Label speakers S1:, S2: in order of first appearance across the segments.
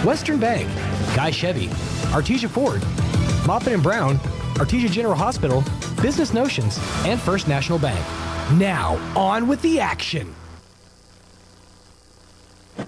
S1: Western Bank, Guy Chevy, Artesia Ford, Maupin & Brown, Artesia General Hospital, Business Notions, and First National Bank. Now, on with the action.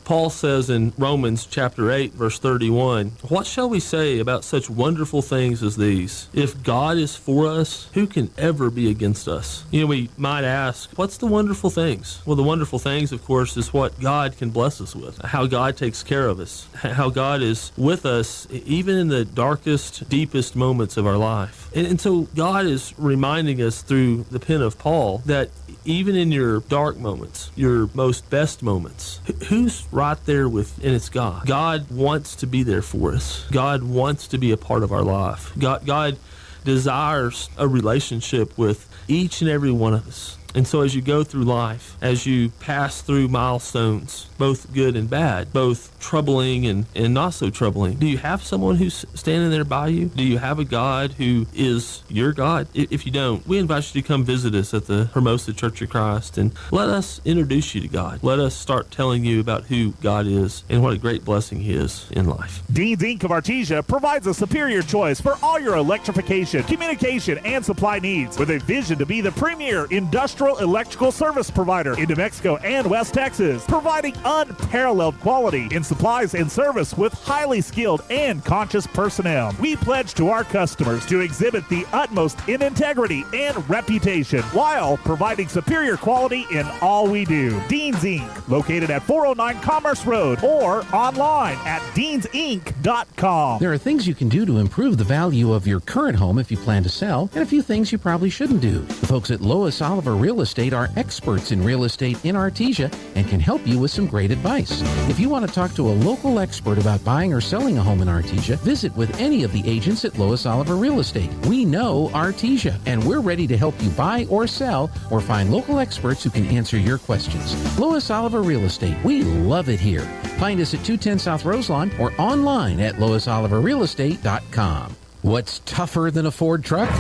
S2: Paul says in Romans chapter 8, verse 31, "What shall we say about such wonderful things as these? If God is for us, who can ever be against us?" We might ask, what's the wonderful things? Well, the wonderful things, of course, is what God can bless us with, how God takes care of us, how God is with us even in the darkest, deepest moments of our life. And so God is reminding us through the pen of Paul that even in your dark moments, your most best moments, who's right there with, and it's God. God wants to be there for us. God wants to be a part of our life. God desires a relationship with each and every one of us. And so as you go through life, as you pass through milestones, both good and bad, both troubling and not so troubling, do you have someone who's standing there by you? Do you have a God who is your God? If you don't, we invite you to come visit us at the Hermosa Church of Christ and let us introduce you to God. Let us start telling you about who God is and what a great blessing He is in life.
S3: Dean's Inc. of Artesia provides a superior choice for all your electrification, communication, and supply needs with a vision to be the premier industrial electrical service provider in New Mexico and West Texas, providing unparalleled quality in supplies and service with highly skilled and conscious personnel. We pledge to our customers to exhibit the utmost in integrity and reputation while providing superior quality in all we do. Dean's Inc., located at 409 Commerce Road or online at deansinc.com.
S4: There are things you can do to improve the value of your current home if you plan to sell, and a few things you probably shouldn't do. The folks at Lois Oliver Real Estate are experts in real estate in Artesia and can help you with some great advice. If you want to talk to a local expert about buying or selling a home in Artesia, visit with any of the agents at Lois Oliver Real Estate. We know Artesia, and we're ready to help you buy or sell or find local experts who can answer your questions. Lois Oliver Real Estate, we love it here. Find us at 210 South Roselawn or online at loisoliverrealestate.com. What's tougher than a Ford truck?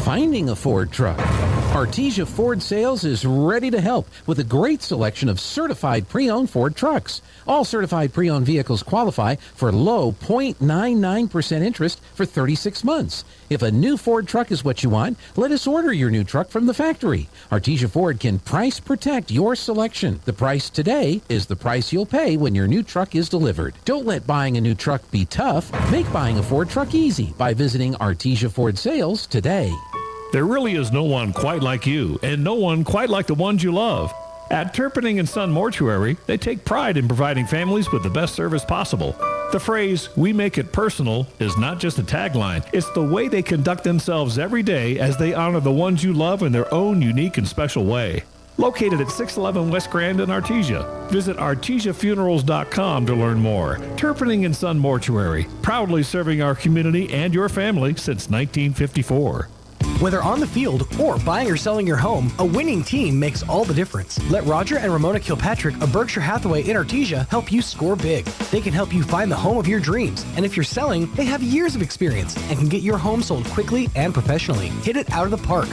S4: Finding a Ford truck. Artesia Ford Sales is ready to help with a great selection of certified pre-owned Ford trucks. All certified pre-owned vehicles qualify for low 0.99% interest for 36 months. If a new Ford truck is what you want, let us order your new truck from the factory. Artesia Ford can price protect your selection. The price today is the price you'll pay when your new truck is delivered. Don't let buying a new truck be tough. Make buying a Ford truck easy by visiting Artesia Ford Sales today.
S5: There really is no one quite like you, and no one quite like the ones you love. At Turpinning & Son Mortuary, they take pride in providing families with the best service possible. The phrase, "we make it personal," is not just a tagline. It's the way they conduct themselves every day as they honor the ones you love in their own unique and special way. Located at 611 West Grand in Artesia. Visit artesiafunerals.com to learn more. Turpinning & Son Mortuary, proudly serving our community and your family since 1954.
S1: Whether on the field or buying or selling your home, a winning team makes all the difference. Let Roger and Ramona Kilpatrick of Berkshire Hathaway in Artesia help you score big. They can help you find the home of your dreams, and if you're selling, they have years of experience and can get your home sold quickly and professionally. Hit it out of the park.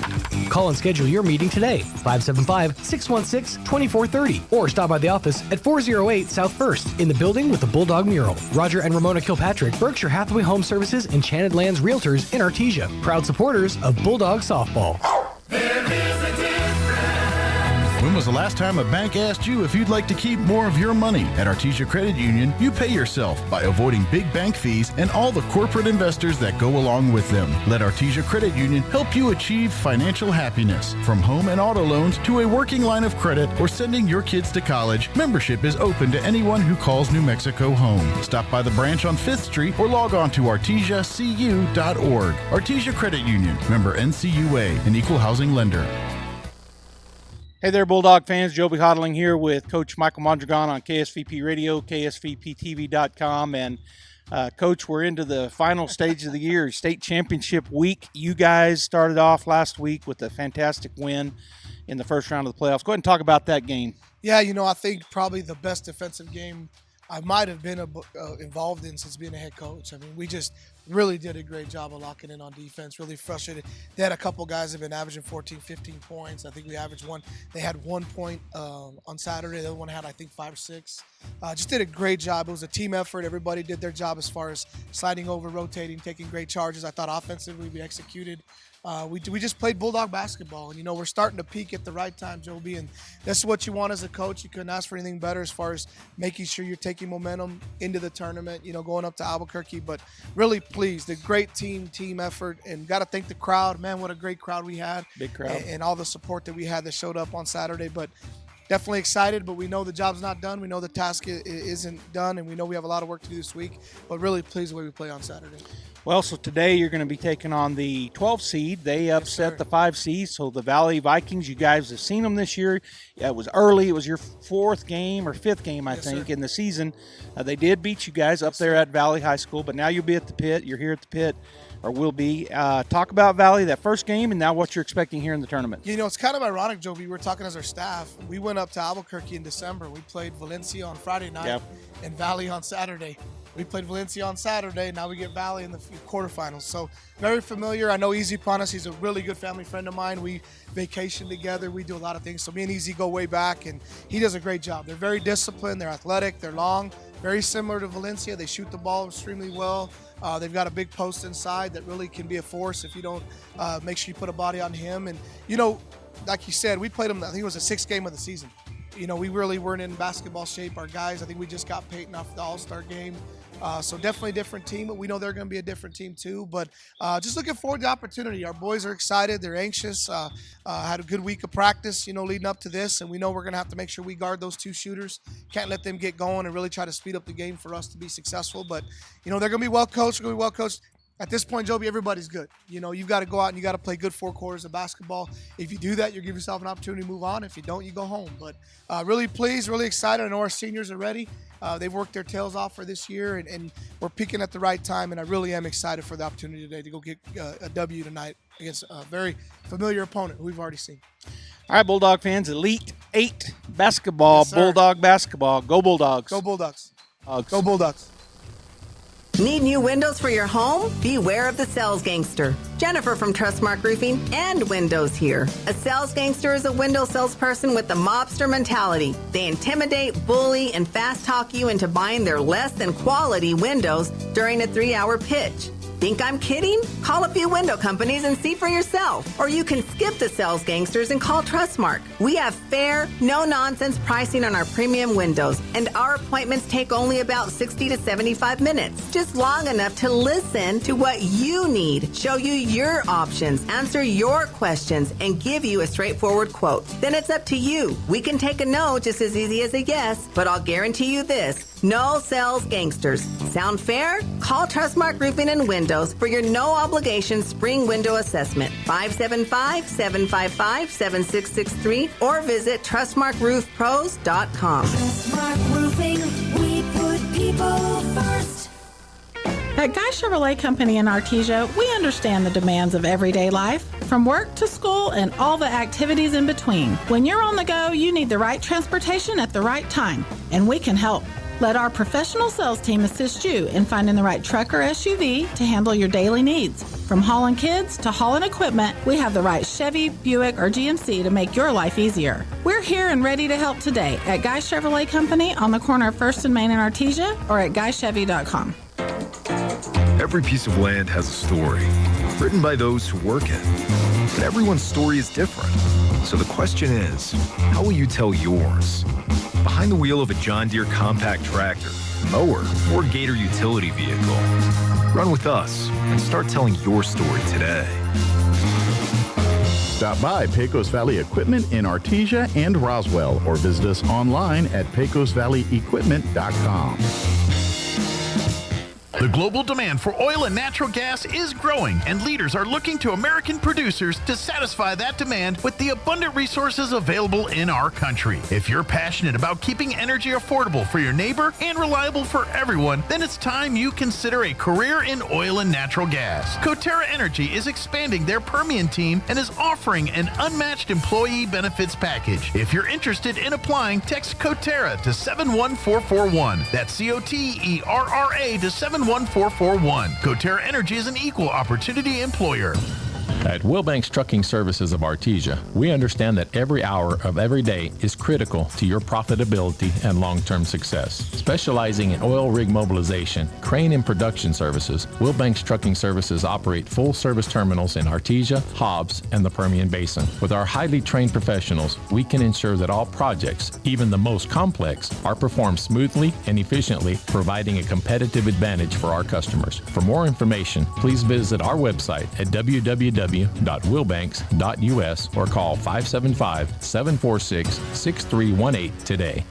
S1: Call and schedule your meeting today, 575-616-2430, or stop by the office at 408 South 1st in the building with the Bulldog mural. Roger and Ramona Kilpatrick, Berkshire Hathaway Home Services, Enchanted Lands Realtors in Artesia, proud supporters of Bulldog Softball.
S6: There is a difference.
S7: When was the last time a bank asked you if you'd like to keep more of your money? At Artesia Credit Union, you pay yourself by avoiding big bank fees and all the corporate investors that go along with them. Let Artesia Credit Union help you achieve financial happiness. From home and auto loans to a working line of credit or sending your kids to college, membership is open to anyone who calls New Mexico home. Stop by the branch on 5th Street or log on to artesiacu.org. Artesia Credit Union, member NCUA, an equal housing lender.
S8: Hey there, Bulldog fans. Joby Houghtaling here with Coach Michael Mondragon on KSVP Radio, KSVPTV.com. And, Coach, we're into the final stage of the year, state championship week. You guys started off last week with a fantastic win in the first round of the playoffs. Go ahead and talk about that game.
S9: Yeah, I think probably the best defensive game I might have been involved in since being a head coach. I mean, we just really did a great job of locking in on defense, really frustrated. They had a couple guys that have been averaging 14, 15 points. I think we averaged one. They had 1 point on Saturday. The other one had, I think, 5 or 6. Just did a great job. It was a team effort. Everybody did their job as far as sliding over, rotating, taking great charges. I thought offensively we executed. We just played Bulldog basketball, and we're starting to peak at the right time, Joby, and that's what you want as a coach. You couldn't ask for anything better as far as making sure you're taking momentum into the tournament, going up to Albuquerque. But really pleased, a great team effort, and got to thank the crowd. Man, what a great crowd we had.
S8: Big crowd.
S9: And all the support that we had that showed up on Saturday. But definitely excited, but we know the job's not done. We know the task isn't done, and we know we have a lot of work to do this week, but really pleased the way we play on Saturday.
S8: Well, so today you're going to be taking on the 12 seed. They upset the 5 seed, so the Valley Vikings, you guys have seen them this year. It was early. It was your 4th game or 5th game, I think, in the season. They did beat you guys up there at Valley High School, but now you'll be at the pit. You're here at the pit, or will be. Talk about Valley, that first game, and now what you're expecting here in the tournament.
S9: It's kind of ironic, Joby. We were talking as our staff. We went up to Albuquerque in December. We played Valencia on Friday night and Valley on Saturday. We played Valencia on Saturday. Now we get Valley in the quarterfinals. So very familiar. I know Easy Panas. He's a really good family friend of mine. We vacation together. We do a lot of things. So me and Easy go way back, and he does a great job. They're very disciplined. They're athletic. They're long. Very similar to Valencia. They shoot the ball extremely well. They've got a big post inside that really can be a force if you don't make sure you put a body on him. And, like you said, we played them, I think it was the 6th game of the season. We really weren't in basketball shape. Our guys, I think we just got Peyton off the All-Star game. So definitely a different team, but we know they're going to be a different team too. But just looking forward to the opportunity. Our boys are excited. They're anxious. Had a good week of practice, leading up to this, and we know we're going to have to make sure we guard those 2 shooters. Can't let them get going and really try to speed up the game for us to be successful. But, they're going to be well coached. They're going to be well coached. At this point, Joby, everybody's good. You've got to go out and you got to play good 4 quarters of basketball. If you do that, you give yourself an opportunity to move on. If you don't, you go home. But really pleased, really excited. I know our seniors are ready. They've worked their tails off for this year, and we're peaking at the right time. And I really am excited for the opportunity today to go get a W tonight against a very familiar opponent who we've already seen.
S8: All right, Bulldog fans, Elite 8 basketball, Bulldog basketball. Go Bulldogs.
S9: Go Bulldogs.
S8: Dogs.
S9: Go Bulldogs.
S10: Need new windows for your home? Beware of the sales gangster. Jennifer from Trustmark Roofing and Windows here. A sales gangster is a window salesperson with the mobster mentality. They intimidate, bully, and fast talk you into buying their less than quality windows during a 3-hour pitch. Think I'm kidding? Call a few window companies and see for yourself. Or you can skip the sales gangsters and call Trustmark. We have fair, no-nonsense pricing on our premium windows, and our appointments take only about 60 to 75 minutes. Just long enough to listen to what you need, show you your options, answer your questions, and give you a straightforward quote. Then it's up to you. We can take a no just as easy as a yes, but I'll guarantee you this. No sales gangsters. Sound fair? Call Trustmark Roofing and Windows for your no-obligation spring window assessment. 575-755-7663 or visit TrustmarkRoofPros.com.
S6: Trustmark Roofing, we put people first.
S11: At Guy Chevrolet Company in Artesia, we understand the demands of everyday life, from work to school and all the activities in between. When you're on the go, you need the right transportation at the right time, and we can help. Let our professional sales team assist you in finding the right truck or SUV to handle your daily needs. From hauling kids to hauling equipment, we have the right Chevy, Buick, or GMC to make your life easier. We're here and ready to help today at Guy Chevrolet Company on the corner of 1st and Main in Artesia or at GuyChevy.com.
S12: Every piece of land has a story, written by those who work it. But everyone's story is different. So the question is, how will you tell yours? Behind the wheel of a John Deere compact tractor, mower, or Gator utility vehicle. Run with us and start telling your story today.
S7: Stop by Pecos Valley Equipment in Artesia and Roswell, or visit us online at pecosvalleyequipment.com. The global demand for oil and natural gas is growing, and leaders are looking to American producers to satisfy that demand with the abundant resources available in our country. If you're passionate about keeping energy affordable for your neighbor and reliable for everyone, then it's time you consider a career in oil and natural gas. Coterra Energy is expanding their Permian team and is offering an unmatched employee benefits package. If you're interested in applying, text Coterra to 71441. That's COTERRA to 71441. Coterra Energy is an equal opportunity employer.
S13: At Wilbanks Trucking Services of Artesia, we understand that every hour of every day is critical to your profitability and long-term success. Specializing in oil rig mobilization, crane and production services, Wilbanks Trucking Services operate full-service terminals in Artesia, Hobbs, and the Permian Basin. With our highly trained professionals, we can ensure that all projects, even the most complex, are performed smoothly and efficiently, providing a competitive advantage for our customers. For more information, please visit our website at www.wilbanks.us or call 575-746-6318 today.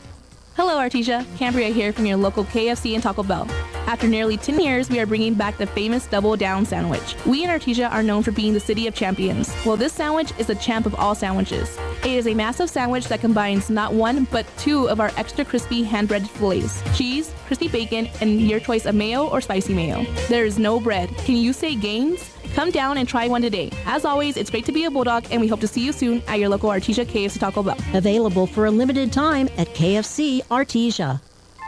S14: Hello, Artesia. Cambria here from your local KFC and Taco Bell. After nearly 10 years, we are bringing back the famous Double Down sandwich. We in Artesia are known for being the city of champions. Well, this sandwich is the champ of all sandwiches. It is a massive sandwich that combines not one, but two of our extra crispy hand-breaded fillets, cheese, crispy bacon, and your choice of mayo or spicy mayo. There is no bread. Can you say gains? Come down and try one today. As always, it's great to be a Bulldog, and we hope to see you soon at your local Artesia KFC Taco Bell.
S15: Available for a limited time at KFC Artesia.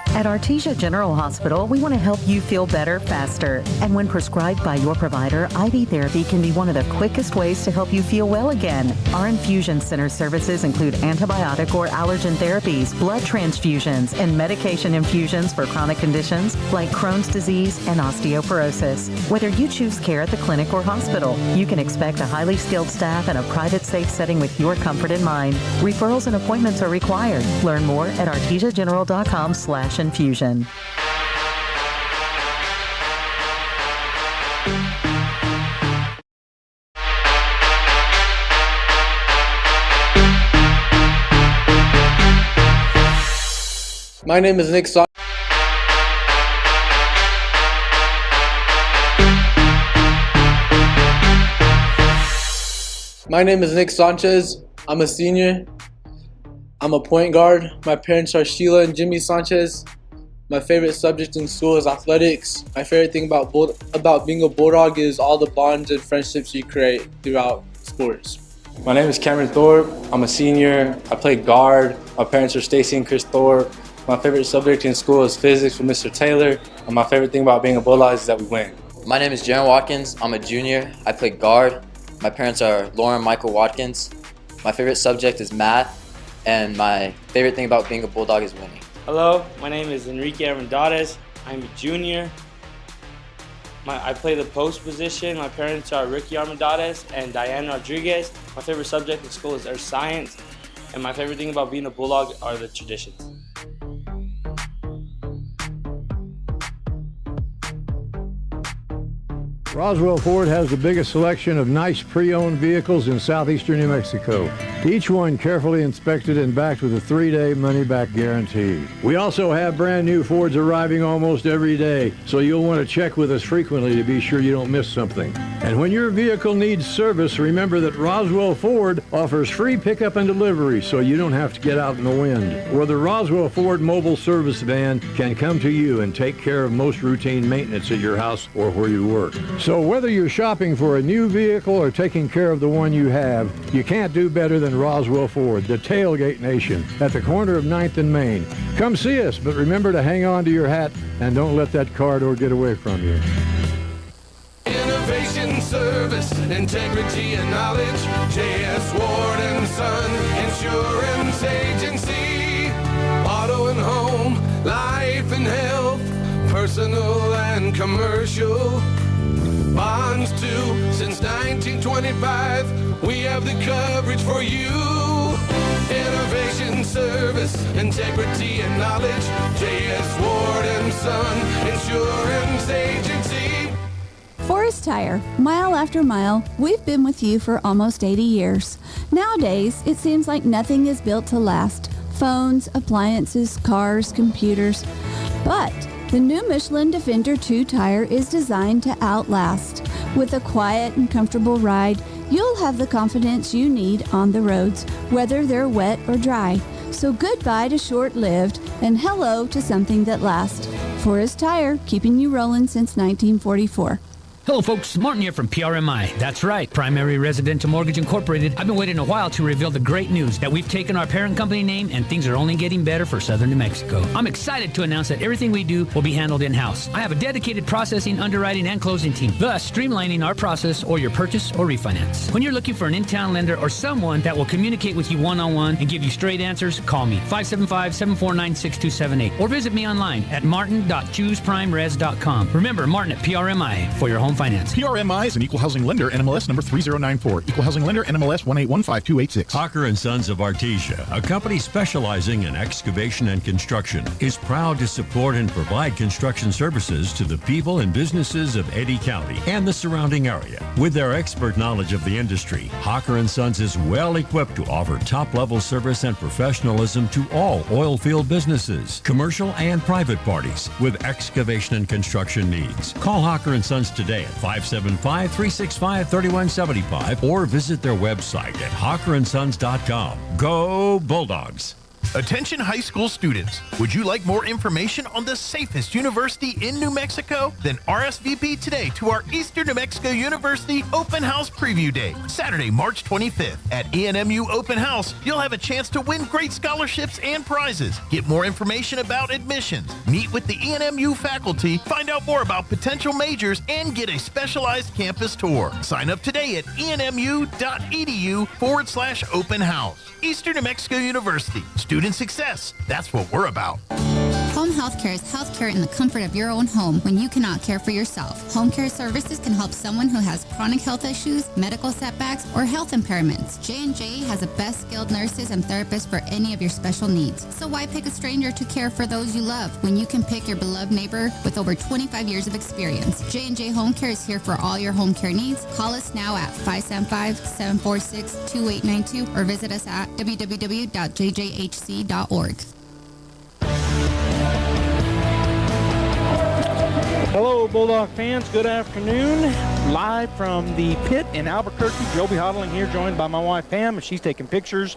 S16: At Artesia General Hospital, we want to help you feel better faster. And when prescribed by your provider, IV therapy can be one of the quickest ways to help you feel well again. Our infusion center services include antibiotic or allergen therapies, blood transfusions, and medication infusions for chronic conditions like Crohn's disease and osteoporosis. Whether you choose care at the clinic or hospital, you can expect a highly skilled staff and a private, safe setting with your comfort in mind. Referrals and appointments are required. Learn more at artesiageneral.com/infusion.
S17: My name is Nick Sanchez. I'm a senior. I'm a point guard. My parents are Sheila and Jimmy Sanchez. My favorite subject in school is athletics. My favorite thing about being a Bulldog is all the bonds and friendships you create throughout sports.
S18: My name is Cameron Thorpe. I'm a senior. I play guard. My parents are Stacy and Chris Thorpe. My favorite subject in school is physics from Mr. Taylor. And my favorite thing about being a Bulldog is that we win.
S19: My name is Jaron Watkins. I'm a junior. I play guard. My parents are Lauren and Michael Watkins. My favorite subject is math. And my favorite thing about being a Bulldog is winning.
S20: Hello, my name is Enrique Armendariz. I'm a junior. I play the post position. My parents are Ricky Armendariz and Diane Rodriguez. My favorite subject in school is earth science. And my favorite thing about being a Bulldog are the traditions.
S21: Roswell Ford has the biggest selection of nice pre-owned vehicles in southeastern New Mexico. Each one carefully inspected and backed with a 3-day money-back guarantee. We also have brand new Fords arriving almost every day, so you'll want to check with us frequently to be sure you don't miss something. And when your vehicle needs service, remember that Roswell Ford offers free pickup and delivery, so you don't have to get out in the wind. Or the Roswell Ford mobile service van can come to you and take care of most routine maintenance at your house or where you work. So whether you're shopping for a new vehicle or taking care of the one you have, you can't do better than Roswell Ford, the Tailgate Nation, at the corner of 9th and Main. Come see us, but remember to hang on to your hat and don't let that car door get away from you.
S22: Innovation, service, integrity, and knowledge. J.S. Ward & Son Insurance Agency. Auto and home, life and health, personal and commercial. Bonds too, since 1925, we have the coverage for you. Innovation, service, integrity, and knowledge. J.S. Ward & Son Insurance Agency.
S23: Forest Tire, mile after mile, we've been with you for almost 80 years. Nowadays, it seems like nothing is built to last. Phones, appliances, cars, computers. But The new Michelin Defender 2 tire is designed to outlast. With a quiet and comfortable ride, you'll have the confidence you need on the roads, whether they're wet or dry. So goodbye to short-lived and hello to something that lasts. Forest Tire, keeping you rolling since 1944.
S2: Hello, folks. Martin here from PRMI. That's right, Primary Residential Mortgage Incorporated. I've been waiting a while to reveal the great news that we've taken our parent company name and things are only getting better for Southern New Mexico. I'm excited to announce that everything we do will be handled in-house. I have a dedicated processing, underwriting, and closing team, thus streamlining our process or your purchase or refinance. When you're looking for an in-town lender or someone that will communicate with you one-on-one and give you straight answers, call me, 575-749-6278, or visit me online at martin.chooseprimres.com. Remember, Martin at PRMI for your home finance.
S3: PRMI is an equal housing lender, NMLS number 3094. Equal housing lender, NMLS 1815286.
S4: Hawker & Sons of Artesia, a company specializing in excavation and construction, is proud to support and provide construction services to the people and businesses of Eddy County and the surrounding area. With their expert knowledge of the industry, Hawker & Sons is well equipped to offer top-level service and professionalism to all oil field businesses, commercial and private parties with excavation and construction needs. Call Hawker & Sons today at 575-365-3175 or visit their website at hawkerandsons.com. Go Bulldogs!
S24: Attention high school students, would you like more information on the safest university in New Mexico? Then RSVP today to our Eastern New Mexico University Open House Preview Day, Saturday, March 25th. At ENMU Open House, you'll have a chance to win great scholarships and prizes. Get more information about admissions, meet with the ENMU faculty, find out more about potential majors, and get a specialized campus tour. Sign up today at enmu.edu/open house. Eastern New Mexico University. Student success. That's what we're about.
S25: Home health care is health care in the comfort of your own home when you cannot care for yourself. Home care services can help someone who has chronic health issues, medical setbacks, or health impairments. J&J has the best skilled nurses and therapists for any of your special needs. So why pick a stranger to care for those you love when you can pick your beloved neighbor with over 25 years of experience? J&J Home Care is here for all your home care needs. Call us now at 575-746-2892 or visit us at www.jjhc.org.
S8: Hello, Bulldog fans. Good afternoon. Live from the pit in Albuquerque. Joby Houghtaling here, joined by my wife, Pam, and she's taking pictures.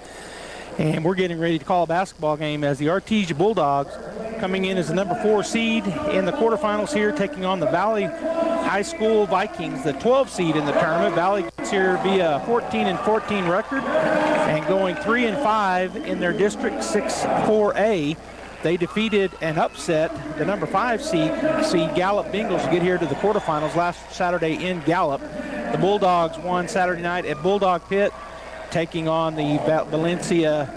S8: And we're getting ready to call a basketball game as the Artesia Bulldogs coming in as the number 4 seed in the quarterfinals here, taking on the Valley High School Vikings, the 12 seed in the tournament. Valley gets here via 14-14 record and going 3-5 in their District 6-4A. They defeated and upset the number 5 seed Gallup Bengals to get here to the quarterfinals last Saturday in Gallup. The Bulldogs won Saturday night at Bulldog Pit, taking on the Valencia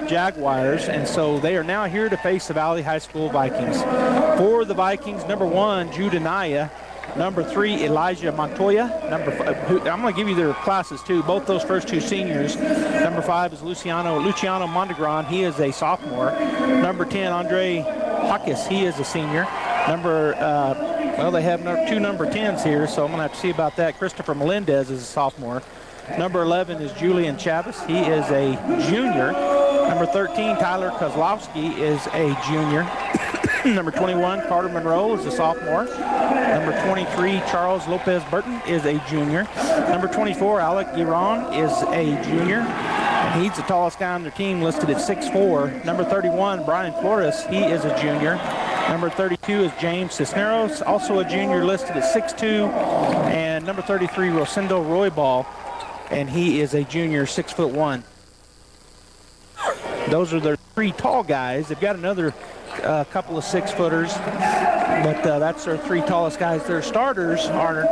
S8: Jaguars, and so they are now here to face the Valley High School Vikings. For the Vikings, number 1, Judah Naya. Number 3, Elijah Montoya. Number 5, I'm going to give you their classes too, both those first 2 seniors. Number 5 is Luciano Montegron. He is a sophomore. Number 10, Andre Hawkes. He is a senior. They have 2 number 10s here, so I'm going to have to see about that. Christopher Melendez is a sophomore. Number 11 is Julian Chavez. He is a junior. Number 13, Tyler Kozlowski is a junior. Number 21, Carter Monroe is a sophomore. Number 23, Charles Lopez Burton is a junior. Number 24, Alec Giron is a junior. And he's the tallest guy on their team, listed at 6'4". Number 31, Brian Flores, he is a junior. Number 32 is James Cisneros, also a junior, listed at 6'2". And number 33, Rosendo Roybal, and he is a junior, 6'1". Those are their 3 tall guys. They've got another couple of 6-footers, but that's their 3 tallest guys. Their starters are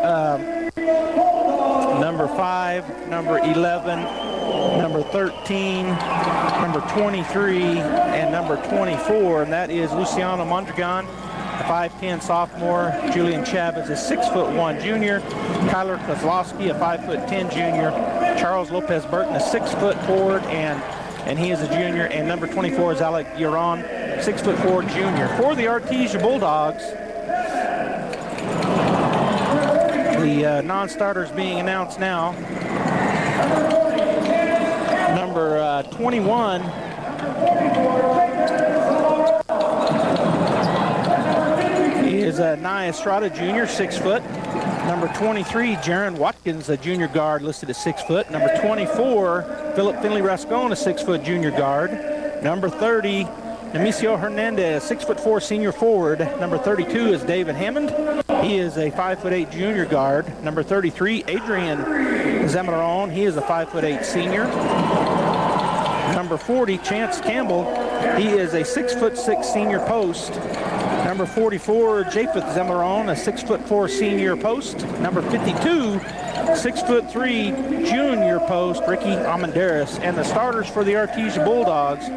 S8: number 5, number 11, number 13, number 23, and number 24, and that is Luciano Mondragon, a 5'10" sophomore. Julian Chavez is 6'1" junior. Tyler Kozlowski, a 5'10" junior. Charles Lopez Burton, a 6-foot forward, and he is a junior. And number 24 is Alec Giron, 6'4" junior. For the Artesia Bulldogs, the non-starters being announced now. Number 21 is Nia Estrada Jr., 6 foot. Number 23, Jaron Watkins, a junior guard, listed at 6 foot. Number 24, Philip Finley Rascon, a 6 foot junior guard. Number 30, Nemesio Hernandez, 6'4" senior forward. Number 32 is David Hammond. He is a 5'8" junior guard. Number 33, Adrian Zamaron. He is a 5'8" senior. Number 40, Chance Campbell. He is a 6'6" senior post. Number 44, Japheth Zamaron, a 6'4" senior post. Number 52, 6'3" junior post, Ricky Almendares. And the starters for the Artesia Bulldogs,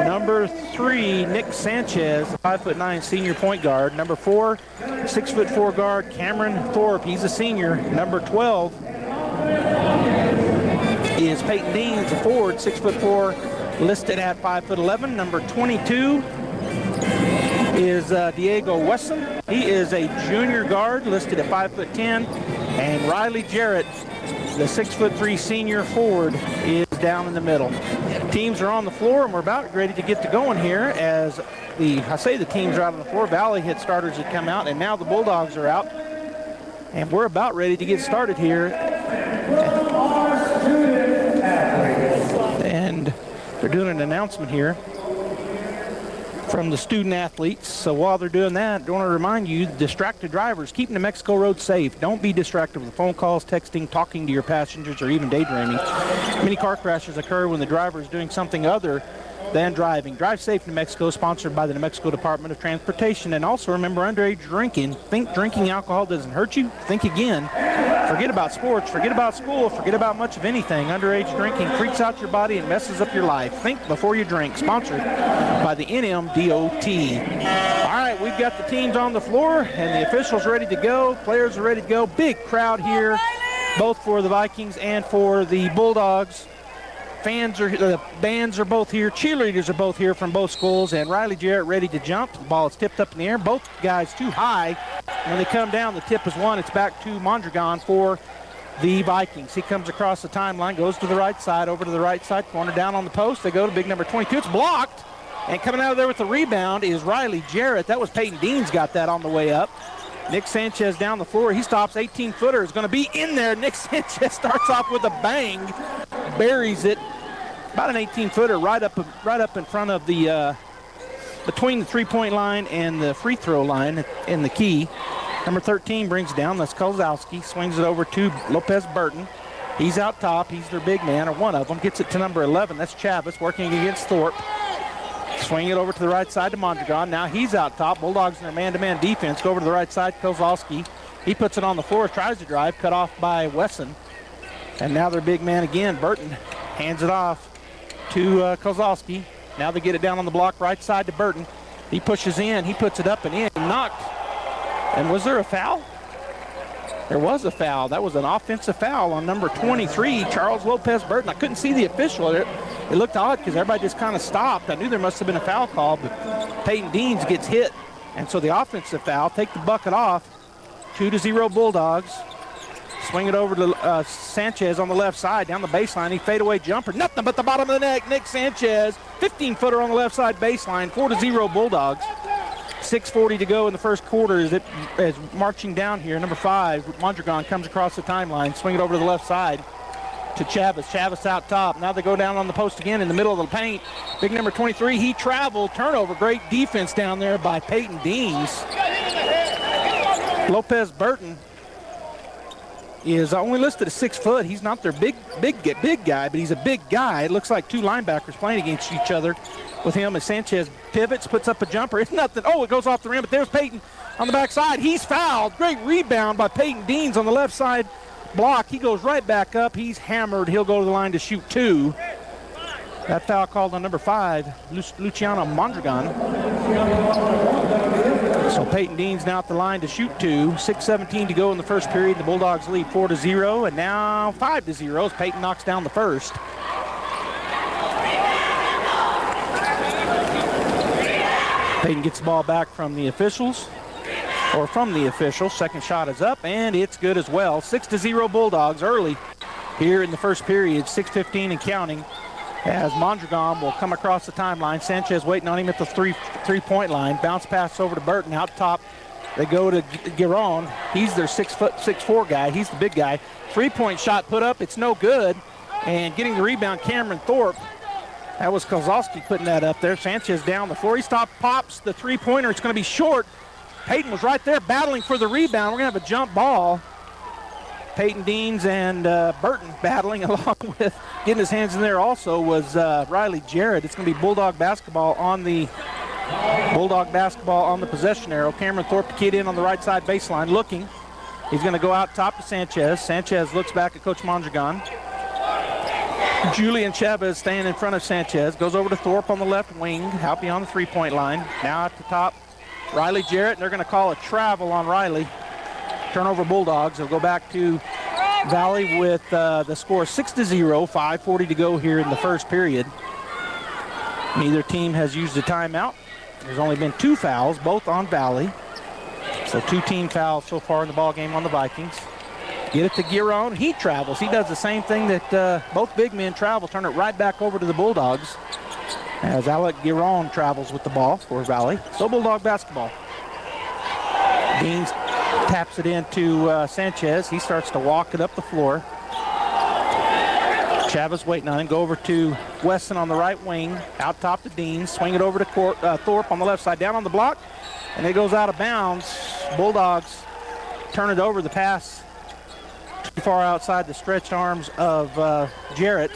S8: number 3, Nick Sanchez, 5'9" senior point guard. Number 4, 6'4" guard, Cameron Thorpe. He's a senior. Number 12 is Peyton Deans, a forward, 6'4", listed at 5'11". Number 22 is Diego Wesson. He is a junior guard, listed at 5'10". And Riley Jarrett, the 6'3" senior forward, is down in the middle. Teams are on the floor, and we're about ready to get to going here as the teams are out on the floor. Valley hit starters had come out, and now the Bulldogs are out. And we're about ready to get started here. And they're doing an announcement here from the student athletes. So while they're doing that, I want to remind you, distracted drivers, keep New Mexico roads safe. Don't be distracted with phone calls, texting, talking to your passengers, or even daydreaming. Many car crashes occur when the driver is doing something other than driving. Drive Safe New Mexico, sponsored by the New Mexico Department of Transportation. And also remember, underage drinking. Think drinking alcohol doesn't hurt you? Think again. Forget about sports, forget about school, forget about much of anything. Underage drinking freaks out your body and messes up your life. Think before you drink. Sponsored by the NMDOT. All right, we've got the teams on the floor and the officials ready to go. Players are ready to go. Big crowd here, both for the Vikings and for the Bulldogs. The bands are both here. Cheerleaders are both here from both schools. And Riley Jarrett ready to jump. The ball is tipped up in the air. Both guys too high. When they come down, the tip is one. It's back to Mondragon for the Vikings. He comes across the timeline, goes to the right side, over to the right side corner, down on the post. They go to big number 22. It's blocked. And coming out of there with the rebound is Riley Jarrett. That was Peyton Deans got that on the way up. Nick Sanchez down the floor. He stops. 18-footer is going to be in there. Nick Sanchez starts off with a bang. Buries it. About an 18-footer right up in front of the, between the three-point line and the free throw line in the key. Number 13 brings it down. That's Kozlowski. Swings it over to Lopez Burton. He's out top. He's their big man, or one of them. Gets it to number 11. That's Chavez working against Thorpe. Swing it over to the right side to Mondragon. Now he's out top. Bulldogs in their man-to-man defense. Go over to the right side. Kozlowski. He puts it on the floor, tries to drive, cut off by Wesson. And now their big man again, Burton, hands it off to Kozlowski. Now they get it down on the block, right side to Burton. He pushes in, he puts it up and in, knocked. And was there a foul? There was a foul. That was an offensive foul on number 23, Charles Lopez Burton. I couldn't see the official. It looked odd because everybody just kind of stopped. I knew there must have been a foul call, but Peyton Deans gets hit. And so the offensive foul, take the bucket off. 2-0 Bulldogs. Swing it over to Sanchez on the left side, down the baseline. He fadeaway jumper, nothing but the bottom of the net. Nick Sanchez, 15-footer on the left side baseline, 4-0 Bulldogs. 6:40 to go in the first quarter as marching down here. Number 5, Mondragon comes across the timeline. Swing it over to the left side to Chavez. Chavez out top. Now they go down on the post again in the middle of the paint. Big number 23, he traveled. Turnover, great defense down there by Peyton Deans. Lopez Burton is only listed at 6 foot. He's not their big guy, but he's a big guy. It looks like two linebackers playing against each other with him as Sanchez pivots, puts up a jumper. It's nothing. Oh, it goes off the rim, but there's Peyton on the backside. He's fouled. Great rebound by Peyton Deans on the left side block. He goes right back up. He's hammered. He'll go to the line to shoot 2. That foul called on number 5, Luciano Mondragon. So Peyton Deans now at the line to shoot 2. 6:17 to go in the first period. The Bulldogs lead 4-0, and now 5-0 as Peyton knocks down the first. Peyton gets the ball back from the officials. Second shot is up, and it's good as well. 6-0 Bulldogs early here in the first period. 6:15 and counting as Mondragon will come across the timeline. Sanchez waiting on him at the three-point line. Bounce pass over to Burton. Out top They go to Giron. He's their 6'4" guy. He's the big guy. 3-point shot put up. It's no good. And getting the rebound, Cameron Thorpe. That was Kozlowski putting that up there. Sanchez down the floor. He pops the 3-pointer. It's going to be short. Peyton was right there battling for the rebound. We're going to have a jump ball. Peyton Deans and Burton battling along with getting his hands in there also was Riley Jarrett. It's going to be Bulldog basketball on the possession arrow. Cameron Thorpe, the kid in on the right side baseline looking. He's going to go out top to Sanchez. Sanchez looks back at Coach Mondragon. Julian Chavez staying in front of Sanchez. Goes over to Thorpe on the left wing, out beyond the 3-point line. Now at the top, Riley Jarrett, and they're going to call a travel on Riley. Turnover Bulldogs. They'll go back to Valley with the score 6-0, 5:40 to go here in the first period. Neither team has used a timeout. There's only been 2 fouls, both on Valley. So 2 team fouls so far in the ball game on the Vikings. Get it to Giron. He travels. He does the same thing that both big men travel. Turn it right back over to the Bulldogs as Alec Giron travels with the ball for Valley. So Bulldog basketball. Deans taps it into Sanchez. He starts to walk it up the floor. Chavez waiting on him. Go over to Weston on the right wing. Out top to Deans. Swing it over to Thorpe on the left side. Down on the block. And it goes out of bounds. Bulldogs turn it over. The pass too far outside the stretched arms of Jarrett.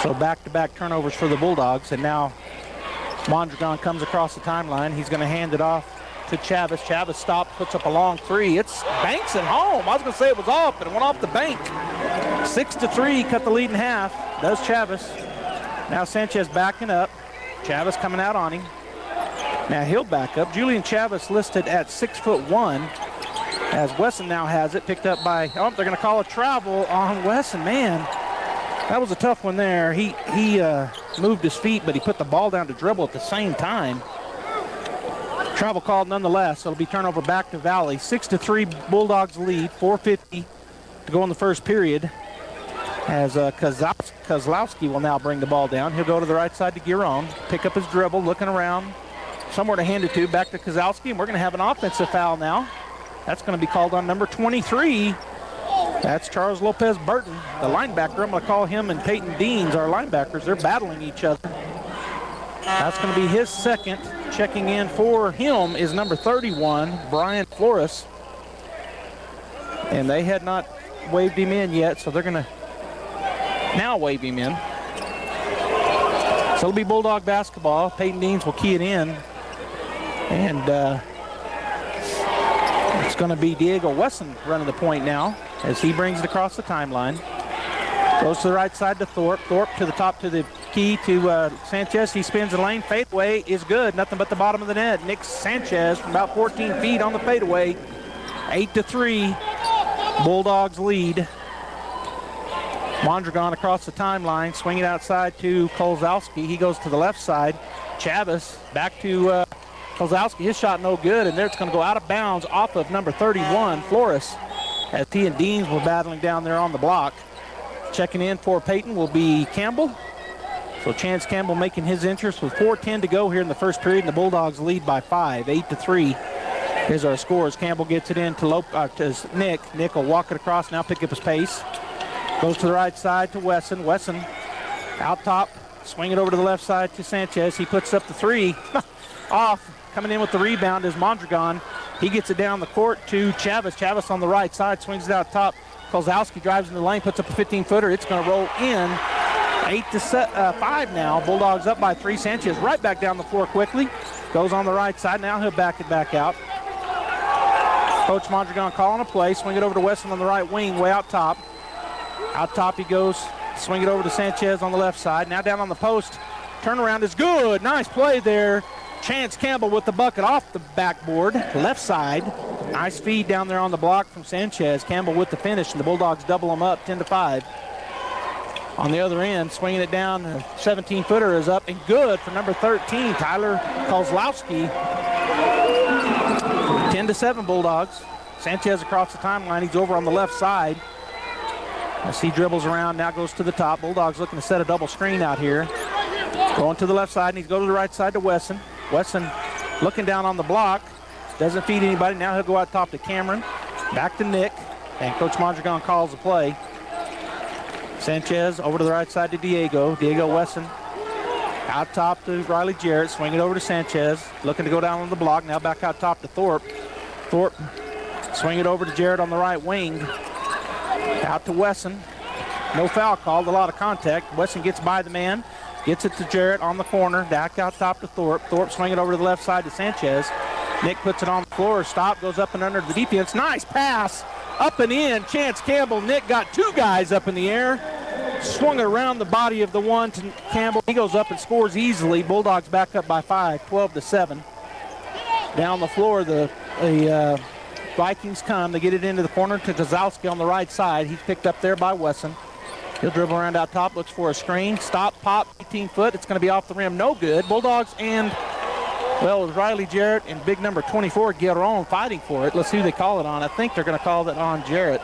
S8: So back-to-back turnovers for the Bulldogs. And now Mondragon comes across the timeline. He's going to hand it off to Chavez. Chavez stops, puts up a long 3. It's banks and home. I was going to say it was off, but it went off the bank. 6-3, cut the lead in half. Does Chavez. Now Sanchez backing up. Chavez coming out on him. Now he'll back up. Julian Chavez listed at 6'1", as Wesson now has it, picked up by, they're going to call a travel on Wesson. Man, that was a tough one there. He moved his feet, but he put the ball down to dribble at the same time. Travel called nonetheless. So it'll be turnover back to Valley. 6-3 Bulldogs lead. 4:50 to go in the first period. As Kozlowski will now bring the ball down. He'll go to the right side to Giron. Pick up his dribble, looking around. Somewhere to hand it to. Back to Kozlowski, and we're going to have an offensive foul now. That's going to be called on number 23. That's Charles Lopez Burton, the linebacker. I'm going to call him and Peyton Deans, our linebackers. They're battling each other. That's going to be his second. Checking in for him is number 31, Brian Flores. And they had not waved him in yet, so they're going to now wave him in. So it'll be Bulldog basketball. Peyton Deans will key it in. And it's going to be Diego Wesson running the point now as he brings it across the timeline. Goes to the right side to Thorpe. Thorpe to the top to the key to Sanchez. He spins the lane. Fadeaway is good. Nothing but the bottom of the net. Nick Sanchez from about 14 feet on the fadeaway. 8-3. Bulldogs lead. Mondragon across the timeline. Swing it outside to Kozlowski. He goes to the left side. Chavez back to Kozlowski. His shot no good, and there it's going to go out of bounds off of number 31, Flores, as T and Deans were battling down there on the block. Checking in for Peyton will be Campbell. So Chance Campbell making his entrance with 4:10 to go here in the first period, and the Bulldogs lead by 5, 8-3. Here's our scores. Campbell gets it in to Nick. Nick will walk it across, now pick up his pace. Goes to the right side to Wesson. Wesson out top, swing it over to the left side to Sanchez. He puts up the 3. Off. Coming in with the rebound is Mondragon. He gets it down the court to Chavez. Chavez on the right side, swings it out top. Kozlowski drives in the lane, puts up a 15-footer. It's going to roll in. 8-5 now. Bulldogs up by 3. Sanchez right back down the floor quickly. Goes on the right side. Now he'll back it back out. Coach Mondragon calling a play. Swing it over to Weston on the right wing, way out top. Out top he goes. Swing it over to Sanchez on the left side. Now down on the post. Turnaround is good. Nice play there. Chance Campbell with the bucket off the backboard, left side. Nice feed down there on the block from Sanchez. Campbell with the finish, and the Bulldogs double them up 10-5. On the other end, swinging it down, a 17-footer is up and good for number 13, Tyler Kozlowski. 10-7 Bulldogs. Sanchez across the timeline. He's over on the left side. As he dribbles around, now goes to the top. Bulldogs looking to set a double screen out here. Going to the left side, and he's going to the right side to Wesson. Wesson looking down on the block. Doesn't feed anybody. Now he'll go out top to Cameron. Back to Nick. And Coach Mondragon calls the play. Sanchez over to the right side to Diego. Diego Wesson out top to Riley Jarrett. Swing it over to Sanchez. Looking to go down on the block. Now back out top to Thorpe. Thorpe swing it over to Jarrett on the right wing. Out to Wesson. No foul called. A lot of contact. Wesson gets by the man. Gets it to Jarrett on the corner. Back out top to Thorpe. Thorpe swing it over to the left side to Sanchez. Nick puts it on the floor. Stop. Goes up and under the defense. Nice pass. Up and in. Chance Campbell. Nick got two guys up in the air. Swung it around the body of the one to Campbell. He goes up and scores easily. Bulldogs back up by 5, 12-7. Down the floor, the Vikings come. They get it into the corner to Kozlowski on the right side. He's picked up there by Wesson. He'll dribble around out top, looks for a screen. Stop, pop, 18-foot. It's going to be off the rim. No good. Bulldogs and, well, it was Riley Jarrett and big number 24, Guerrero, fighting for it. Let's see who they call it on. I think they're going to call it on Jarrett.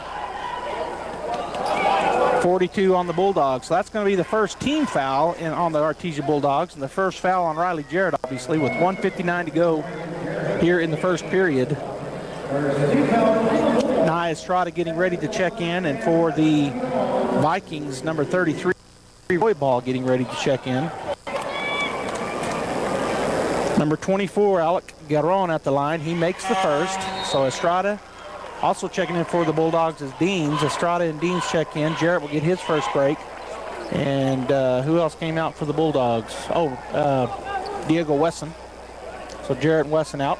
S8: 42 on the Bulldogs. So that's going to be the first team foul on the Artesia Bulldogs, and the first foul on Riley Jarrett, obviously, with 1:59 to go here in the first period. Nia Estrada getting ready to check in, and for the Vikings, number 33, Roy Ball getting ready to check in. Number 24, Alec Garron at the line. He makes the first. So Estrada also checking in for the Bulldogs is Deans. Estrada and Deans check in. Jarrett will get his first break. And who else came out for the Bulldogs? Diego Wesson. So Jarrett and Wesson out.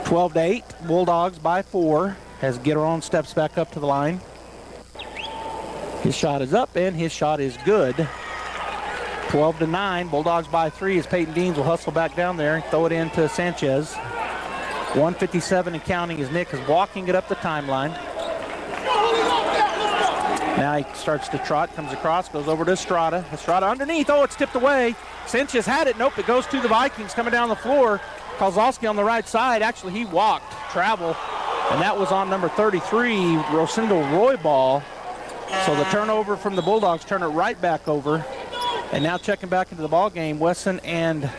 S8: 12-8, Bulldogs by 4 as Guerrero steps back up to the line. His shot is up and his shot is good. 12-9, Bulldogs by 3 as Peyton Deans will hustle back down there and throw it in to Sanchez. 1:57 and counting as Nick is walking it up the timeline. Now he starts to trot, comes across, goes over to Estrada. Estrada underneath, it's tipped away. Sanchez had it, nope, it goes to the Vikings coming down the floor. Kozlowski on the right side, actually he walked, travel, and that was on number 33, Rosendo Roybal. So the turnover from the Bulldogs turn it right back over. And now checking back into the ball game, Wesson and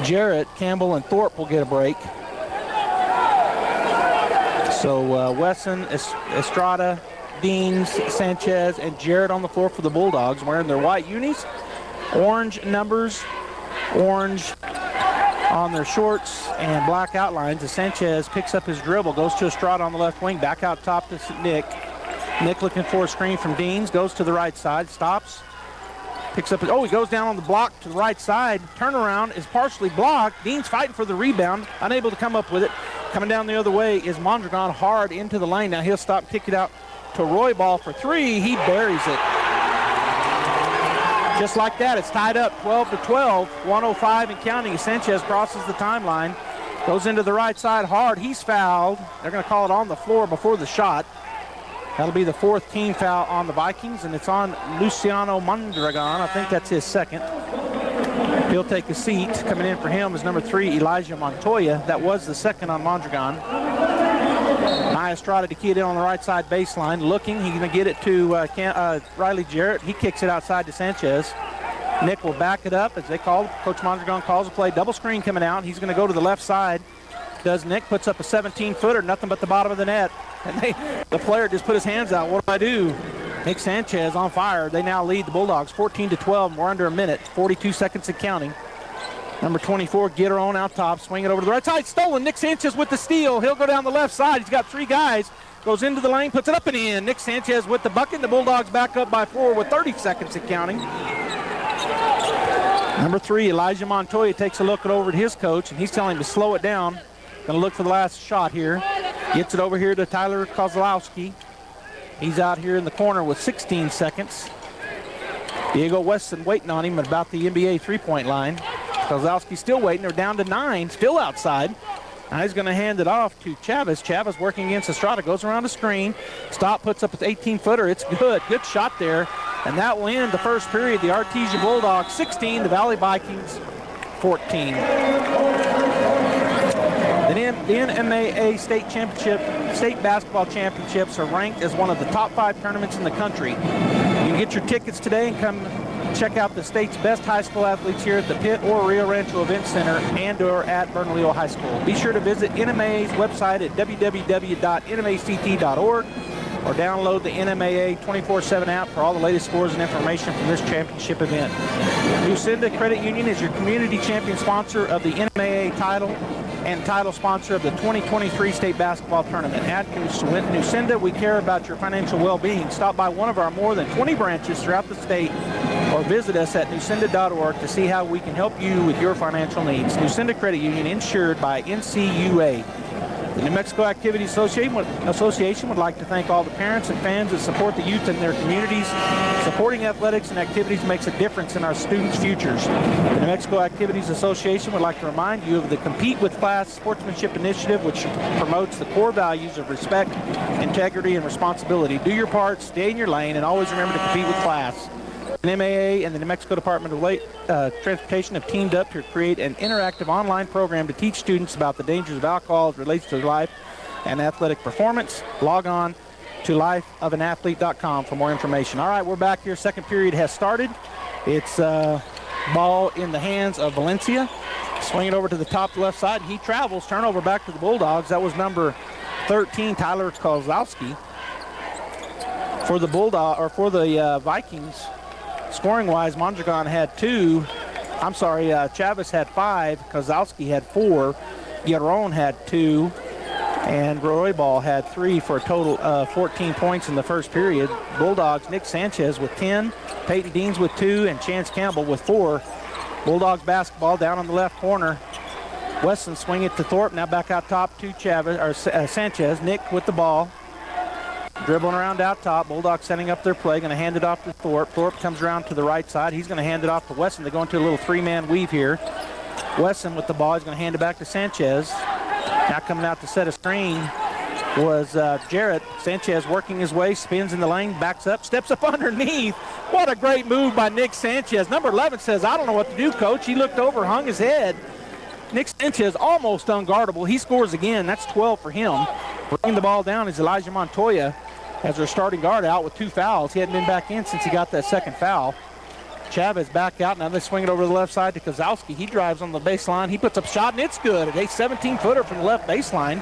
S8: Jarrett, Campbell, and Thorpe will get a break. So Wesson, Estrada, Deans, Sanchez, and Jarrett on the floor for the Bulldogs wearing their white unis. Orange numbers, orange on their shorts, and black outlines. As Sanchez picks up his dribble, goes to Estrada on the left wing, back out top to Nick. Nick looking for a screen from Deans, goes to the right side, stops, picks up, he goes down on the block to the right side. Turnaround is partially blocked. Deans fighting for the rebound, unable to come up with it. Coming down the other way is Mondragon hard into the lane. Now he'll stop, kick it out to Roy Ball for 3. He buries it. Just like that, it's tied up 12-12, 1:05 and counting. Sanchez crosses the timeline, goes into the right side hard. He's fouled. They're going to call it on the floor before the shot. That'll be the 4th team foul on the Vikings, and it's on Luciano Mondragon. I think that's his second. He'll take a seat. Coming in for him is number 3, Elijah Montoya. That was the second on Mondragon. Nia Estrada to key it in on the right side baseline. Looking, he's going to get it to Riley Jarrett. He kicks it outside to Sanchez. Nick will back it up as they call. Coach Mondragon calls a play. Double screen coming out. He's going to go to the left side. Does Nick, puts up a 17-footer, nothing but the bottom of the net. And the player just put his hands out. What do I do? Nick Sanchez on fire. They now lead the Bulldogs 14-12. We're under a minute, 42 seconds and counting. Number 24, Guerrero out top, swing it over to the right side, stolen. Nick Sanchez with the steal. He'll go down the left side. He's got 3 guys. Goes into the lane, puts it up and in. Nick Sanchez with the bucket. The Bulldogs back up by 4 with 30 seconds and counting. Number 3, Elijah Montoya takes a look over at his coach, and he's telling him to slow it down. Going to look for the last shot here. Gets it over here to Tyler Kozlowski. He's out here in the corner with 16 seconds. Diego Weston waiting on him at about the NBA three-point line. Kozlowski still waiting. They're down to 9, still outside. Now he's going to hand it off to Chavez. Chavez working against Estrada, goes around the screen. Stop, puts up an 18-footer. It's good. Good shot there. And that will end the first period. The Artesia Bulldogs 16, the Valley Vikings 14. The NMAA state basketball championships are ranked as one of the top 5 tournaments in the country. You can get your tickets today and come Check out the state's best high school athletes here at the Pitt or Rio Rancho Event Center and or at Bernalillo High School. Be sure to visit NMAA's website at www.nmact.org or download the NMAA 24/7 app for all the latest scores and information from this championship event. Lucinda Credit Union is your community champion sponsor of the NMAA title and title sponsor of the 2023 state basketball tournament. At Lucinda, we care about your financial well-being. Stop by one of our more than 20 branches throughout the state or visit us at nucinda.org to see how we can help you with your financial needs. Lucinda Credit Union, insured by NCUA. The New Mexico Activity Association would like to thank all the parents and fans that support the youth in their communities. Supporting athletics and activities makes a difference in our students' futures. The New Mexico Activities Association would like to remind you of the Compete with Class Sportsmanship Initiative, which promotes the core values of respect, integrity, and responsibility. Do your part, stay in your lane, and always remember to compete with class. The NMAA and the New Mexico Department of Transportation have teamed up to create an interactive online program to teach students about the dangers of alcohol as it relates to life and athletic performance. Log on to lifeofanathlete.com for more information. All right, we're back here. Second period has started. It's ball in the hands of Valencia. Swing it over to the top left side. He travels. Turnover back to the Bulldogs. That was number 13, Tyler Kozlowski. For the Vikings, scoring-wise, Mondragon had 2. I'm sorry, Chavez had 5. Kozlowski had 4. Guerron had 2. And Roybal had 3 for a total of 14 points in the first period. Bulldogs, Nick Sanchez with 10. Peyton Deans with 2. And Chance Campbell with 4. Bulldogs basketball down on the left corner. Weston swing it to Thorpe. Now back out top to Sanchez. Nick with the ball. Dribbling around out top. Bulldogs setting up their play. Going to hand it off to Thorpe. Thorpe comes around to the right side. He's going to hand it off to Wesson. They go into a little 3-man weave here. Wesson with the ball. He's going to hand it back to Sanchez. Now coming out to set a screen was Jarrett. Sanchez working his way. Spins in the lane. Backs up. Steps up underneath. What a great move by Nick Sanchez. Number 11 says, I don't know what to do, coach. He looked over, hung his head. Nick Sanchez almost unguardable. He scores again. That's 12 for him. Bringing the ball down is Elijah Montoya as their starting guard out with 2 fouls. He hadn't been back in since he got that second foul. Chavez back out. Now they swing it over to the left side to Kozlowski. He drives on the baseline. He puts up a shot, and it's good. A 17-footer from the left baseline.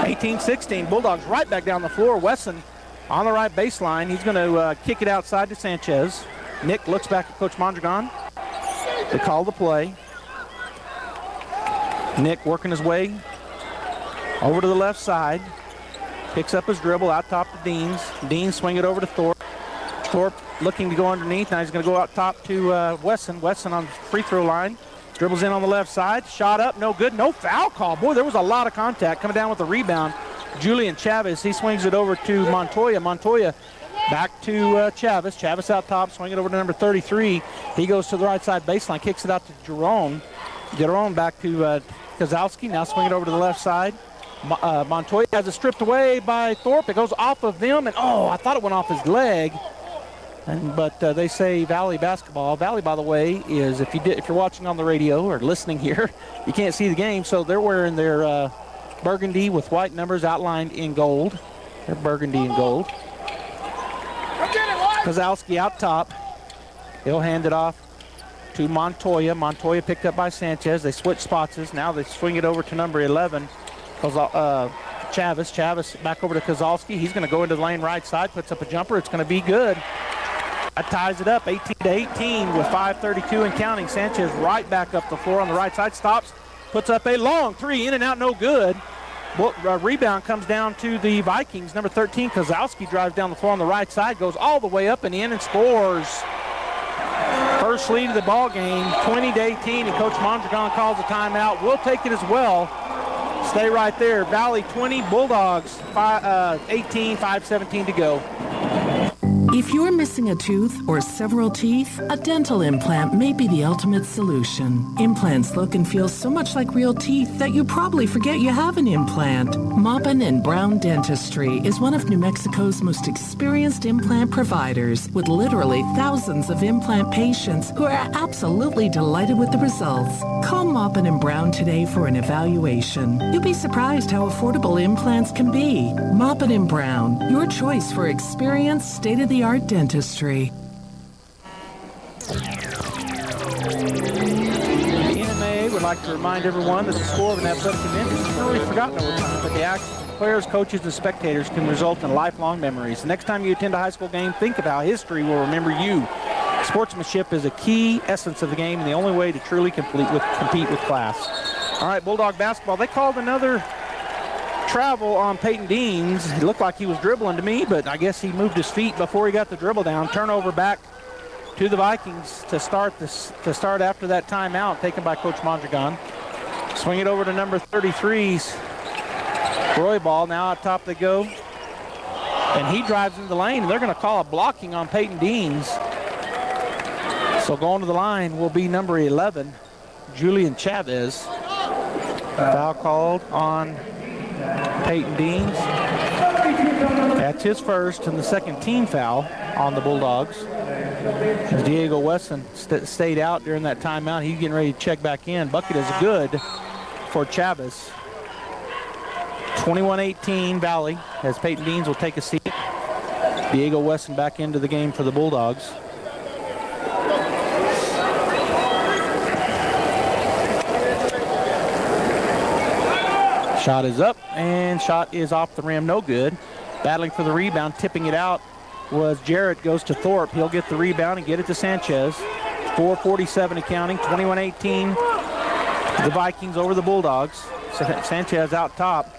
S8: 18-16. Bulldogs right back down the floor. Wesson on the right baseline. He's going to kick it outside to Sanchez. Nick looks back at Coach Mondragon. They call the play. Nick working his way over to the left side. Picks up his dribble out top to Deans. Deans swing it over to Thorpe. Thorpe looking to go underneath. Now he's going to go out top to Wesson. Wesson on the free throw line. Dribbles in on the left side. Shot up, no good. No foul call. Boy, there was a lot of contact. Coming down with the rebound, Julian Chavez. He swings it over to Montoya. Montoya back to Chavez. Chavez out top, swing it over to number 33. He goes to the right side baseline, kicks it out to Jerome. Jerome back to Kozlowski. Now swing it over to the left side. Montoya has it stripped away by Thorpe. It goes off of them, and I thought it went off his leg. But they say Valley basketball. Valley, by the way, is if you're watching on the radio or listening here, you can't see the game. So they're wearing their burgundy with white numbers outlined in gold. They're burgundy and gold. Kozlowski out top. He'll hand it off to Montoya. Montoya picked up by Sanchez. They switch spots. Now they swing it over to number 11. Chavez. Chavez back over to Kozlowski. He's going to go into the lane right side, puts up a jumper. It's going to be good. That ties it up 18-18 with 5:32 and counting. Sanchez right back up the floor on the right side. Stops, puts up a long 3, in and out, no good. Rebound comes down to the Vikings. Number 13, Kozlowski drives down the floor on the right side, goes all the way up and in and scores. First lead of the ball game, 20-18, and Coach Mondragon calls a timeout. We'll take it as well. Stay right there. Valley 20, Bulldogs 18, 5:17 to go.
S1: If you're missing a tooth or several teeth, a dental implant may be the ultimate solution. Implants look and feel so much like real teeth that you probably forget you have an implant. Maupin and Brown Dentistry is one of New Mexico's most experienced implant providers, with literally thousands of implant patients who are absolutely delighted with the results. Call Maupin and Brown today for an evaluation. You'll be surprised how affordable implants can be. Maupin and Brown, your choice for experienced, state-of-the-art dentistry.
S8: would like to remind everyone that the score of an athletic event is truly forgotten over time, but the actions of players, coaches, and spectators can result in lifelong memories. The next time you attend a high school game, think of how history will remember you. Sportsmanship is a key essence of the game and the only way to truly compete with class. All right, Bulldog basketball. They called another travel on Peyton Deans. It looked like he was dribbling to me, but I guess he moved his feet before he got the dribble down. Turnover back to the Vikings to start after that timeout taken by Coach Mondragon. Swing it over to number 33's Roy Ball. Now out top they go. And he drives into the lane, and they're going to call a blocking on Peyton Deans. So going to the line will be number 11, Julian Chavez. Foul called on Peyton Deans. That's his first and the second team foul on the Bulldogs. As Diego Wesson stayed out during that timeout, he's getting ready to check back in. Bucket is good for Chavez. 21-18 Valley as Peyton Deans will take a seat. Diego Wesson back into the game for the Bulldogs. Shot is up, and shot is off the rim, no good. Battling for the rebound, tipping it out was Jarrett, goes to Thorpe. He'll get the rebound and get it to Sanchez. 4:47 and counting, 21-18. The Vikings over the Bulldogs. Sanchez out top.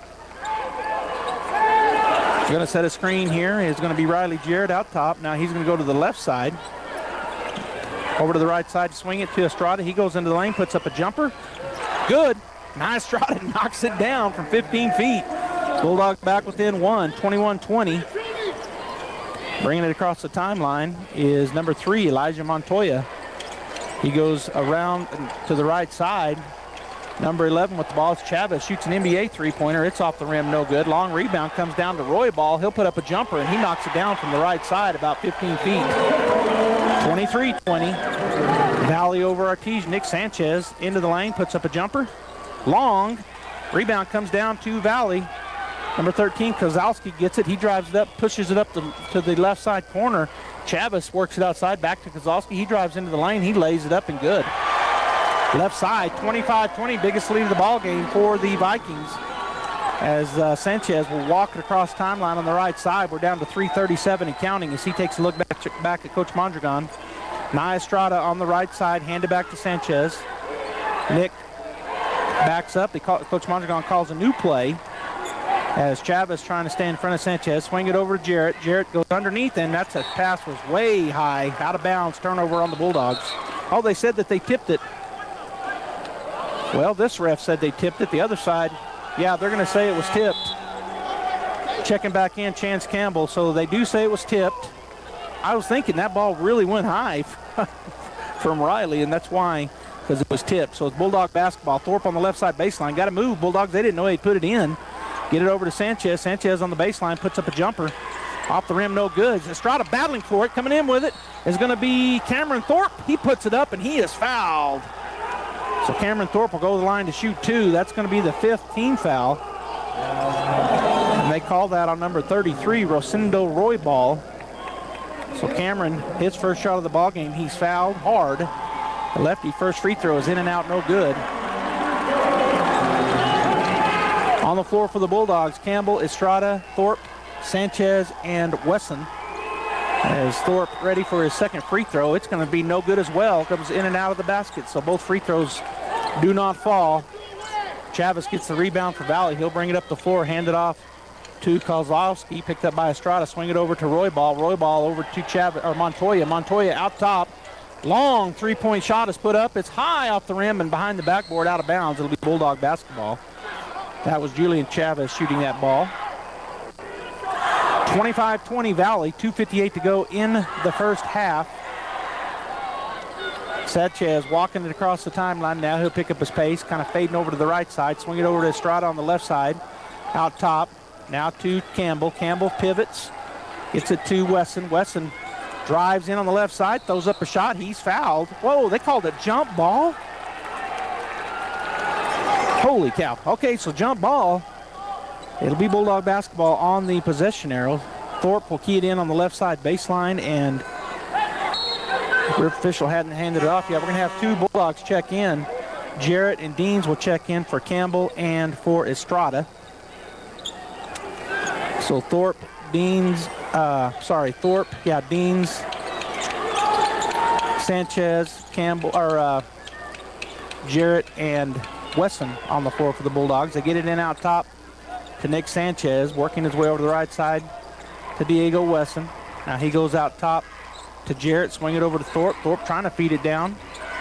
S8: Going to set a screen here. It's going to be Riley Jarrett out top. Now he's going to go to the left side. Over to the right side, swing it to Estrada. He goes into the lane, puts up a jumper. Good. Nice Estrada knocks it down from 15 feet. Bulldogs back within one, 21-20. Bringing it across the timeline is number 3, Elijah Montoya. He goes around to the right side. Number 11 with the ball is Chavez. Shoots an NBA three-pointer. It's off the rim, no good. Long rebound comes down to Roy Ball. He'll put up a jumper, and he knocks it down from the right side about 15 feet. 23-20. Valley over Artesia. Nick Sanchez into the lane, puts up a jumper. Long. Rebound comes down to Valley. Number 13, Kozlowski gets it. He drives it up, pushes it up to the left side corner. Chavez works it outside, back to Kozlowski. He drives into the lane. He lays it up and good. Left side, 25-20, biggest lead of the ball game for the Vikings. As Sanchez will walk it across timeline on the right side. We're down to 3:37 and counting as he takes a look back at Coach Mondragon. Nia Estrada on the right side, handed back to Sanchez. Nick backs up. Coach Mondragon calls a new play as Chavez trying to stay in front of Sanchez. Swing it over to Jarrett. Jarrett goes underneath, and that's a pass was way high, out of bounds, turnover on the Bulldogs. Oh, they said that they tipped it. Well, this ref said they tipped it. The other side, yeah, they're going to say it was tipped. Checking back in, Chance Campbell. So they do say it was tipped. I was thinking that ball really went high from Riley, and that's why, because it was tipped. So it's Bulldog basketball. Thorpe on the left side baseline. Got to move. Bulldogs, they didn't know they'd put it in. Get it over to Sanchez. Sanchez on the baseline puts up a jumper. Off the rim, no good. Estrada battling for it. Coming in with it is going to be Cameron Thorpe. He puts it up, and he is fouled. So Cameron Thorpe will go to the line to shoot 2. That's going to be the 5th team foul. And they call that on number 33, Rosendo Roybal. So Cameron, his first shot of the ball game, he's fouled hard. The lefty first free throw is in and out, no good. On the floor for the Bulldogs, Campbell, Estrada, Thorpe, Sanchez, and Wesson. As Thorpe ready for his second free throw, it's going to be no good as well. Comes in and out of the basket, so both free throws do not fall. Chavez gets the rebound for Valley. He'll bring it up the floor, hand it off to Kozlowski. Picked up by Estrada, swing it over to Roybal. Roybal over to Chavez or Montoya. Montoya out top. Long three-point shot is put up. It's high off the rim and behind the backboard, out of bounds. It'll be Bulldog basketball. That was Julian Chavez shooting that ball. 25-20 Valley, 2:58 to go in the first half. Sanchez walking it across the timeline. Now he'll pick up his pace, kind of fading over to the right side. Swing it over to Estrada on the left side. Out top. Now to Campbell. Campbell pivots. Gets it to Wesson. Wesson drives in on the left side. Throws up a shot. He's fouled. Whoa, they called a jump ball. Holy cow. Okay, so jump ball. It'll be Bulldog basketball on the possession arrow. Thorpe will key it in on the left side baseline, and the official hadn't handed it off yet. We're going to have 2 Bulldogs check in. Jarrett and Deans will check in for Campbell and for Estrada. So Thorpe, Deans, Deans, Sanchez, Campbell, or Jarrett and Wesson on the floor for the Bulldogs. They get it in out top to Nick Sanchez, working his way over to the right side to Diego Wesson. Now he goes out top to Jarrett, swing it over to Thorpe. Thorpe trying to feed it down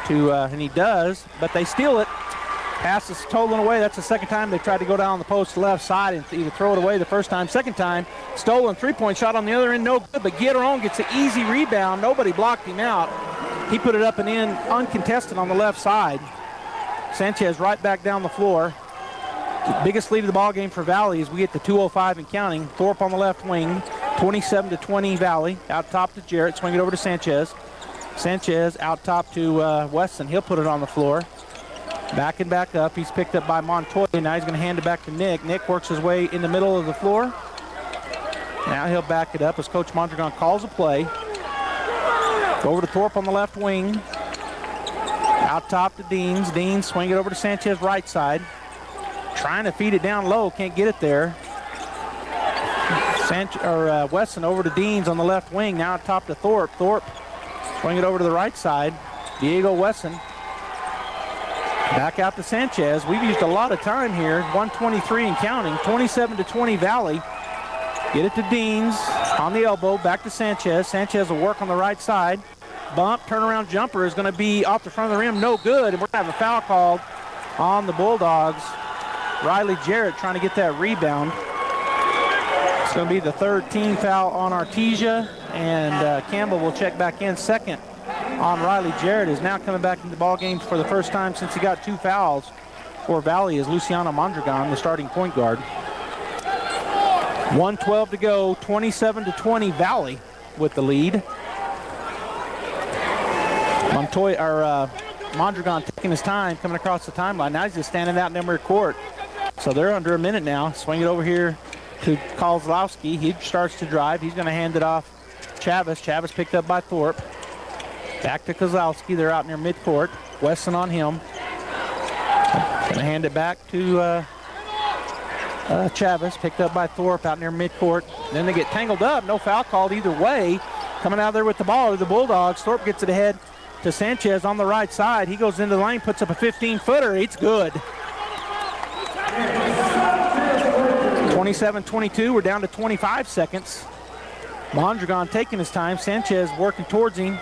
S8: to, and he does, but they steal it. Pass is stolen away. That's the second time they tried to go down on the post left side and either throw it away the first time. Second time, stolen three-point shot on the other end, no good, but Guillermo gets an easy rebound. Nobody blocked him out. He put it up and in uncontested on the left side. Sanchez right back down the floor. The biggest lead of the ball game for Valley as we get to 2:05 and counting. Thorpe on the left wing, 27-20 Valley. Out top to Jarrett, swing it over to Sanchez. Sanchez out top to Weston. He'll put it on the floor. Back and back up. He's picked up by Montoya. Now he's going to hand it back to Nick. Nick works his way in the middle of the floor. Now he'll back it up as Coach Mondragon calls a play. Over to Thorpe on the left wing. Out top to Deans. Deans swing it over to Sanchez right side. Trying to feed it down low. Can't get it there. Wesson over to Deans on the left wing. Now out top to Thorpe. Thorpe swing it over to the right side. Diego Wesson. Back out to Sanchez. We've used a lot of time here. 1:23 and counting. 27-20 Valley. Get it to Deans on the elbow. Back to Sanchez. Sanchez will work on the right side. Bump, turnaround jumper is going to be off the front of the rim. No good. And we're going to have a foul called on the Bulldogs. Riley Jarrett trying to get that rebound. It's going to be the third team foul on Artesia. And Campbell will check back in. Second on Riley Jarrett is now coming back into the ball game for the first time since he got 2 fouls for Valley is Luciano Mondragon, the starting point guard. 1:12 to go, 27-20 Valley with the lead. Mondragon taking his time, coming across the timeline. Now he's just standing out in their court. So they're under a minute now. Swing it over here to Kozlowski. He starts to drive. He's going to hand it off Chavez. Chavez picked up by Thorpe. Back to Kozlowski. They're out near midcourt. Wesson on him. Going to hand it back to Chavez. Picked up by Thorpe out near midcourt. Then they get tangled up. No foul called either way. Coming out there with the ball are the Bulldogs. Thorpe gets it ahead to Sanchez on the right side. He goes into the lane, puts up a 15-footer. It's good. 27-22. We're down to 25 seconds. Mondragon taking his time. Sanchez working towards him.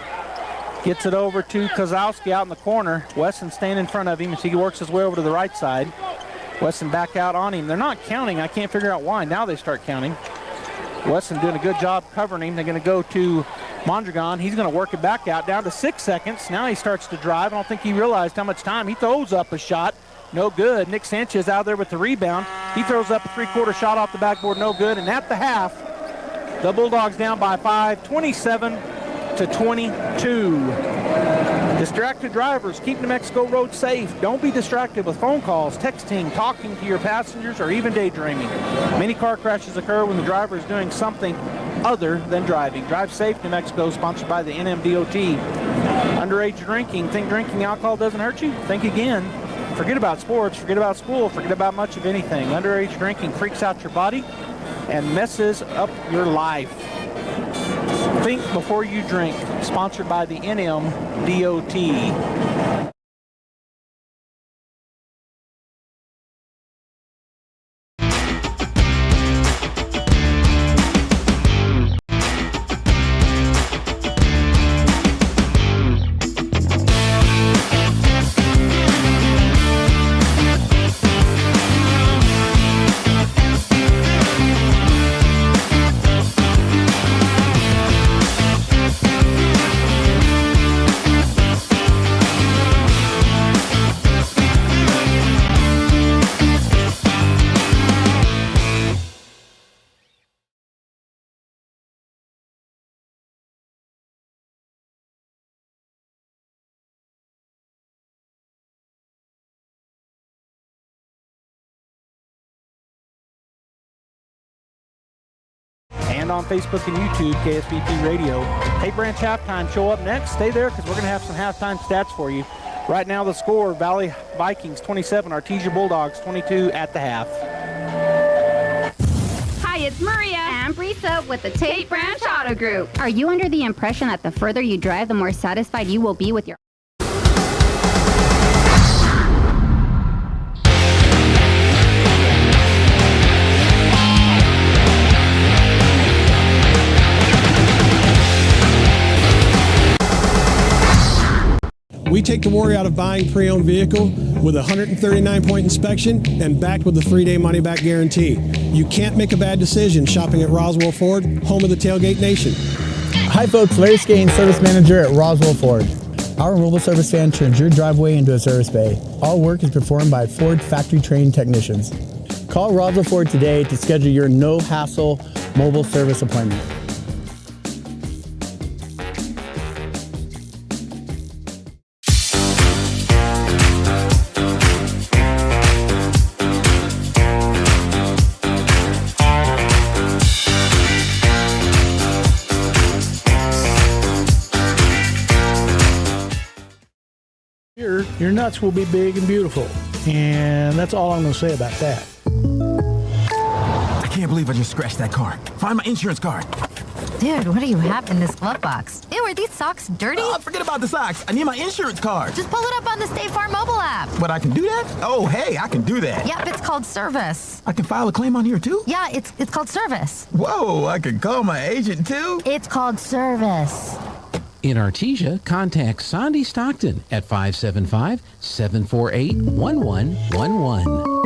S8: Gets it over to Kozlowski out in the corner. Wesson staying in front of him as he works his way over to the right side. Wesson back out on him. They're not counting. I can't figure out why. Now they start counting. Wesson doing a good job covering him. They're going to go to Mondragon. He's going to work it back out down to 6 seconds. Now he starts to drive. I don't think he realized how much time. He throws up a shot. No good. Nick Sanchez out there with the rebound. He throws up a three-quarter shot off the backboard. No good. And at the half, the Bulldogs down by 5, 27-22. Distracted drivers, keep New Mexico roads safe. Don't be distracted with phone calls, texting, talking to your passengers, or even daydreaming. Many car crashes occur when the driver is doing something other than driving. Drive Safe New Mexico, sponsored by the NMDOT. Underage drinking. Think drinking alcohol doesn't hurt you? Think again. Forget about sports, forget about school, forget about much of anything. Underage drinking freaks out your body and messes up your life. Think before you drink. Sponsored by the NMDOT. And on Facebook and YouTube, KSVP Radio. Hey, Branch Halftime, show up next. Stay there because we're going to have some halftime stats for you. Right now the score, Valley Vikings 27, Artesia Bulldogs 22 at the half.
S5: Hi, it's Maria and Brisa with the Tate Branch Auto Group. Are you under the impression that the further you drive, the more satisfied you will be with your
S6: We take the worry out of buying pre-owned vehicle with a 139-point inspection and backed with a 3-day money-back guarantee. You can't make a bad decision shopping at Roswell Ford, home of the Tailgate Nation.
S9: Hi folks, Larry Skane, Service Manager at Roswell Ford. Our mobile service van turns your driveway into a service bay. All work is performed by Ford factory-trained technicians. Call Roswell Ford today to schedule your no-hassle mobile service appointment.
S10: Your nuts will be big and beautiful. And that's all I'm going to say about that.
S11: I can't believe I just scratched that car. Find my insurance card.
S26: Dude, what do you have in this glove box? Ew, are these socks dirty?
S11: Forget about the socks. I need my insurance card.
S26: Just pull it up on the State Farm mobile app.
S11: But I can do that? Oh, hey, I can do that.
S26: Yep, it's called service.
S11: I can file a claim on here, too?
S26: Yeah, it's called service.
S11: Whoa, I can call my agent, too?
S26: It's called service.
S27: In Artesia, contact Sandy Stockton at 575-748-1111.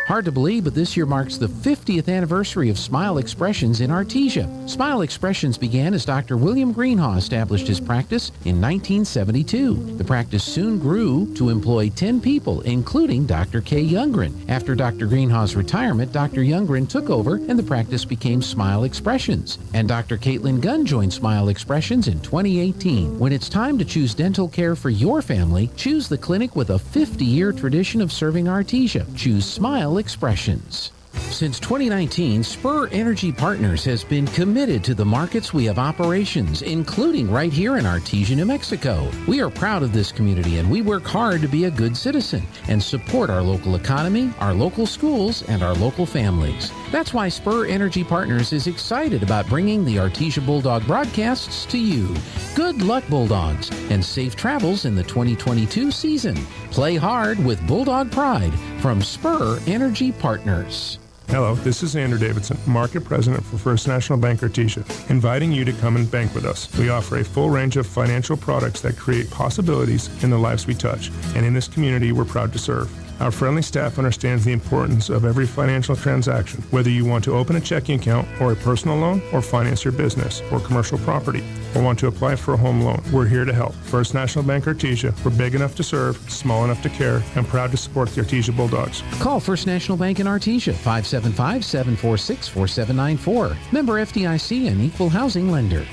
S27: Hard to believe, but this year marks the 50th anniversary of Smile Expressions in Artesia. Smile Expressions began as Dr. William Greenhaw established his practice in 1972. The practice soon grew to employ 10 people, including Dr. Kay Youngren. After Dr. Greenhaw's retirement, Dr. Youngren took over and the practice became Smile Expressions. And Dr. Caitlin Gunn joined Smile Expressions in 2018. When it's time to choose dental care for your family, choose the clinic with a 50-year tradition of serving Artesia. Choose Smile Expressions. Since 2019, Spur Energy Partners has been committed to the markets we have operations, including right here in Artesia, New Mexico. We are proud of this community and we work hard to be a good citizen and support our local economy, our local schools, and our local families. That's why Spur Energy Partners is excited about bringing the Artesia Bulldog broadcasts to you. Good luck, Bulldogs, and safe travels in the 2022 season. Play hard with Bulldog Pride from Spur Energy Partners.
S28: Hello, this is Andrew Davidson, Market President for First National Bank Artesia, inviting you to come and bank with us. We offer a full range of financial products that create possibilities in the lives we touch, and in this community we're proud to serve. Our friendly staff understands the importance of every financial transaction, whether you want to open a checking account or a personal loan or finance your business or commercial property or want to apply for a home loan. We're here to help. First National Bank Artesia. We're big enough to serve, small enough to care, and proud to support the Artesia Bulldogs.
S27: Call First National Bank in Artesia, 575-746-4794. Member FDIC and equal housing lender.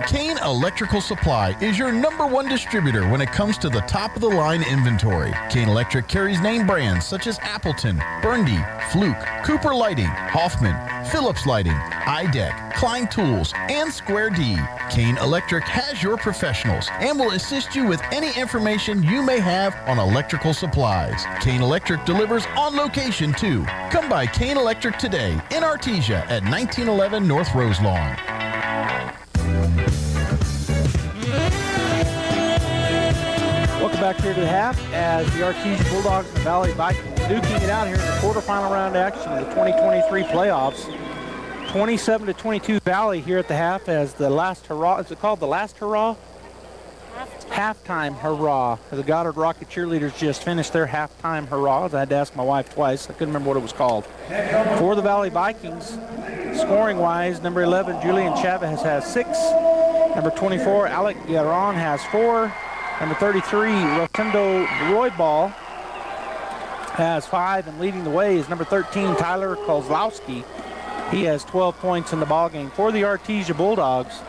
S7: Kane Electrical Supply is your #1 distributor when it comes to the top-of-the-line inventory. Kane Electric carries name brands such as Appleton, Burndy, Fluke, Cooper Lighting, Hoffman, Phillips Lighting, iDeck, Klein Tools, and Square D. Kane Electric has your professionals and will assist you with any information you may have on electrical supplies. Kane Electric delivers on location too. Come by Kane Electric today in Artesia at 1911 North Roselawn.
S8: Welcome back here to the half as the Artesia Bulldogs and the Valley Vikings duking it out here in the quarterfinal round action of the 2023 playoffs. 27-22 Valley here at the half as the last hurrah. Is it called the last hurrah? Halftime hurrah. The Goddard Rocket cheerleaders just finished their halftime hurrahs. I had to ask my wife twice. I couldn't remember what it was called. For the Valley Vikings, scoring-wise, number 11, Julian Chavez has 6. Number 24, Alec Garon has 4. Number 33, Rosendo Roybal has 5, and leading the way is number 13, Tyler Kozlowski. He has 12 points in the ballgame. For the Artesia Bulldogs,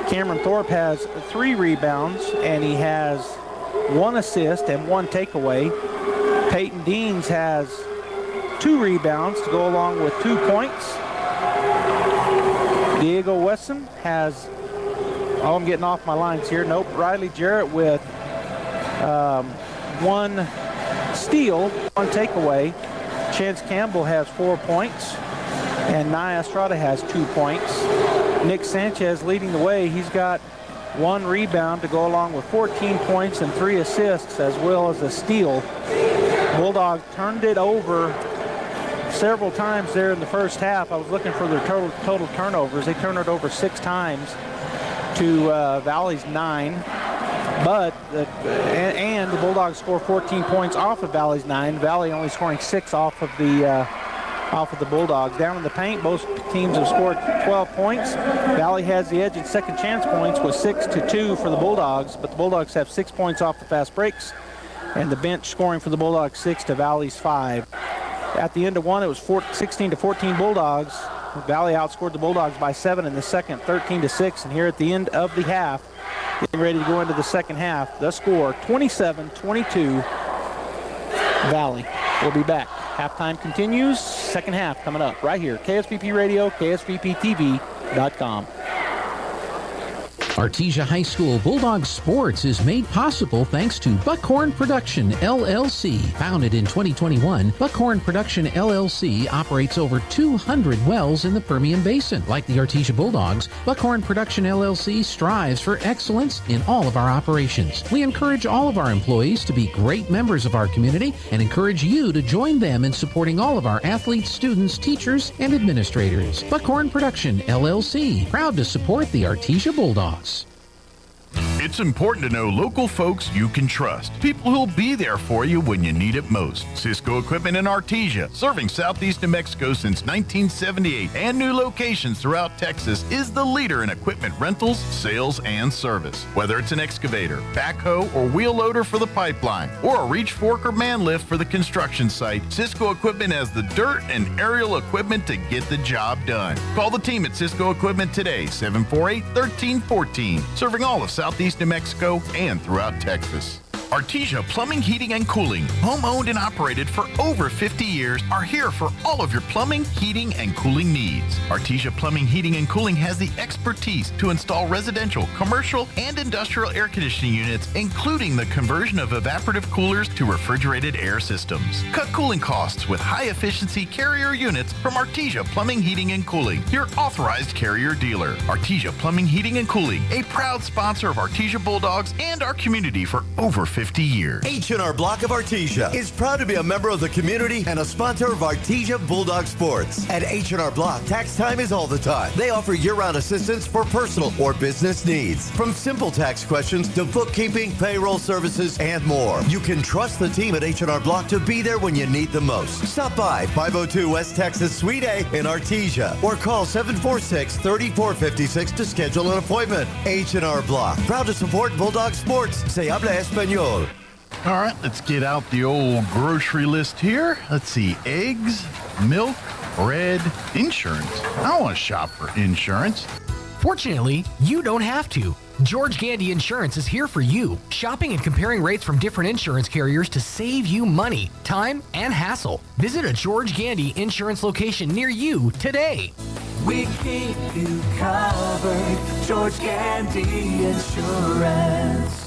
S8: Cameron Thorpe has 3 rebounds, and he has 1 assist and 1 takeaway. Peyton Deans has 2 rebounds to go along with 2 points. Diego Wesson has, oh, I'm getting off my lines here. Nope, Riley Jarrett with 1 steal, 1 takeaway. Chance Campbell has 4 points, and Nia Estrada has 2 points. Nick Sanchez leading the way. He's got 1 rebound to go along with 14 points and 3 assists, as well as a steal. Bulldogs turned it over several times there in the first half. I was looking for their total turnovers. They turned it over 6 times to Valley's 9. But and the Bulldogs score 14 points off of Valley's 9. Valley only scoring 6 off of the Bulldogs. Down in the paint, both teams have scored 12 points. Valley has the edge in second chance points with 6-2 for the Bulldogs, but the Bulldogs have 6 points off the fast breaks, and the bench scoring for the Bulldogs 6 to Valley's 5. At the end of one, it was 16-14 Bulldogs. Valley outscored the Bulldogs by 7 in the second, 13-6, and here at the end of the half, getting ready to go into the second half, the score 27-22 Valley. We'll be back. Halftime continues. Second half coming up right here. KSVP Radio, KSVPTV.com.
S27: Artesia High School Bulldogs Sports is made possible thanks to Buckhorn Production, LLC. Founded in 2021, Buckhorn Production, LLC operates over 200 wells in the Permian Basin. Like the Artesia Bulldogs, Buckhorn Production, LLC strives for excellence in all of our operations. We encourage all of our employees to be great members of our community and encourage you to join them in supporting all of our athletes, students, teachers, and administrators. Buckhorn Production, LLC, proud to support the Artesia Bulldogs.
S24: It's important to know local folks you can trust. People who'll be there for you when you need it most. Cisco Equipment in Artesia, serving southeast New Mexico since 1978 and new locations throughout Texas, is the leader in equipment rentals, sales, and service. Whether it's an excavator, backhoe, or wheel loader for the pipeline, or a reach fork or man lift for the construction site, Cisco Equipment has the dirt and aerial equipment to get the job done. Call the team at Cisco Equipment today, 748-1314, serving all of southeast New Mexico and throughout Texas. Artesia Plumbing, Heating, and Cooling, home-owned and operated for over 50 years, are here for all of your plumbing, heating, and cooling needs. Artesia Plumbing, Heating, and Cooling has the expertise to install residential, commercial, and industrial air conditioning units, including the conversion of evaporative coolers to refrigerated air systems. Cut cooling costs with high-efficiency Carrier units from Artesia Plumbing, Heating, and Cooling, your authorized Carrier dealer. Artesia Plumbing, Heating, and Cooling, a proud sponsor of Artesia Bulldogs and our community for over 50 years.
S12: H&R Block of Artesia is proud to be a member of the community and a sponsor of Artesia Bulldog Sports. At H&R Block, tax time is all the time. They offer year-round assistance for personal or business needs. From simple tax questions to bookkeeping, payroll services, and more. You can trust the team at H&R Block to be there when you need the most. Stop by 502 West Texas Suite A in Artesia or call 746-3456 to schedule an appointment. H&R Block, proud to support Bulldog Sports. Se habla español.
S24: All right, let's get out the old grocery list here. Let's see, eggs, milk, bread, insurance. I don't want to shop for insurance.
S13: Fortunately, you don't have to. George Gandy Insurance is here for you, shopping and comparing rates from different insurance carriers to save you money, time, and hassle. Visit a George Gandy Insurance location near you today.
S14: We keep you covered, George Gandy Insurance.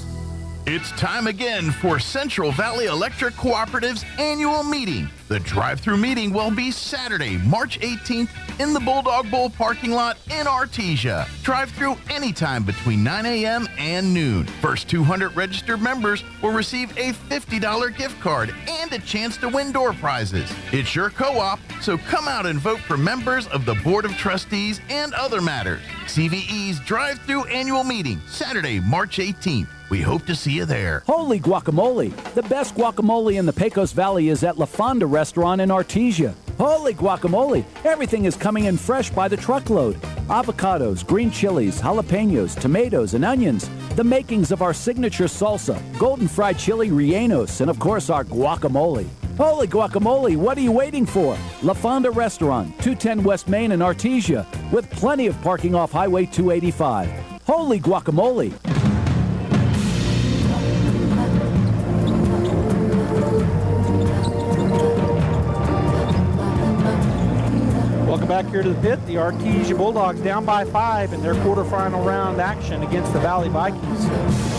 S24: It's time again for Central Valley Electric Cooperative's annual meeting. The drive-through meeting will be Saturday, March 18th in the Bulldog Bowl parking lot in Artesia. Drive-through anytime between 9 a.m. and noon. First 200 registered members will receive a $50 gift card and a chance to win door prizes. It's your co-op, so come out and vote for members of the Board of Trustees and other matters. CVE's drive-through annual meeting, Saturday, March 18th. We hope to see you there.
S15: Holy guacamole! The best guacamole in the Pecos Valley is at La Fonda Restaurant in Artesia. Holy guacamole! Everything is coming in fresh by the truckload. Avocados, green chilies, jalapenos, tomatoes, and onions. The makings of our signature salsa, golden fried chili rellenos, and of course our guacamole. Holy guacamole, what are you waiting for? La Fonda Restaurant, 210 West Main in Artesia, with plenty of parking off Highway 285. Holy guacamole!
S8: Welcome back here to the pit. The Artesia Bulldogs down by 5 in their quarterfinal round action against the Valley Vikings.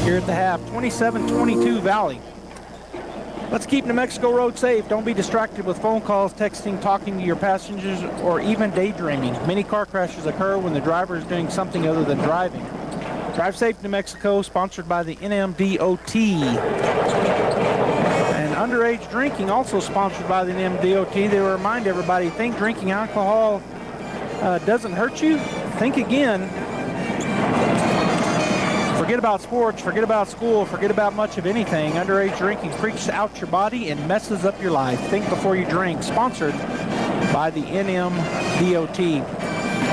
S8: here at the half. 27-22 Valley. Let's keep New Mexico Road safe. Don't be distracted with phone calls, texting, talking to your passengers, or even daydreaming. Many car crashes occur when the driver is doing something other than driving. Drive Safe New Mexico, sponsored by the NMDOT. And underage drinking, also sponsored by the NMDOT. They will remind everybody, think drinking alcohol doesn't hurt you? Think again. Forget about sports, forget about school, forget about much of anything. Underage drinking freaks out your body and messes up your life. Think before you drink. Sponsored by the NMDOT.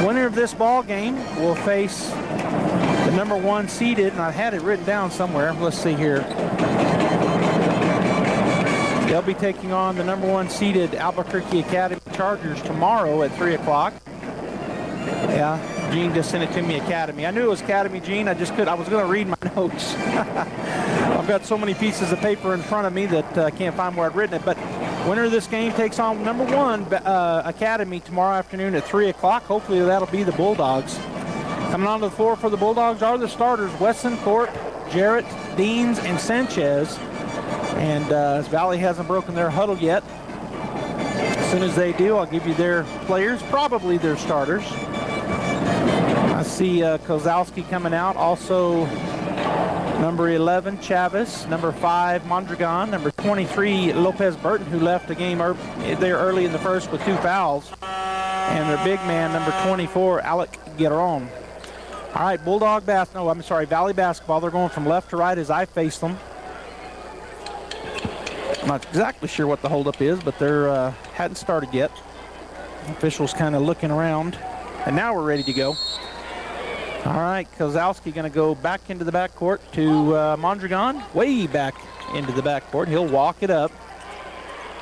S8: Winner of this ball game will face the number 1 seeded, and I had it written down somewhere. Let's see here. They'll be taking on the number 1 seeded Albuquerque Academy Chargers tomorrow at 3 o'clock. Yeah, Gene just sent it to me, Academy. I knew it was Academy, Gene. I was going to read my notes. I've got so many pieces of paper in front of me that I can't find where I've written it. But winner of this game takes on number 1 Academy tomorrow afternoon at 3 o'clock. Hopefully that'll be the Bulldogs. Coming onto the floor for the Bulldogs are the starters: Wesson, Thorpe, Jarrett, Deans, and Sanchez. And Valley hasn't broken their huddle yet. As soon as they do, I'll give you their players, probably their starters. I see Kozlowski coming out. Also, number 11, Chavez. Number 5, Mondragon. Number 23, Lopez Burton, who left the game there early in the first with 2 fouls. And their big man, number 24, Alec Guerron. All right, Valley basketball. They're going from left to right as I face them. I'm not exactly sure what the holdup is, but they're hadn't started yet. Officials kind of looking around, and now we're ready to go. All right, Kozlowski going to go back into the backcourt to Mondragon, way back into the backcourt. He'll walk it up.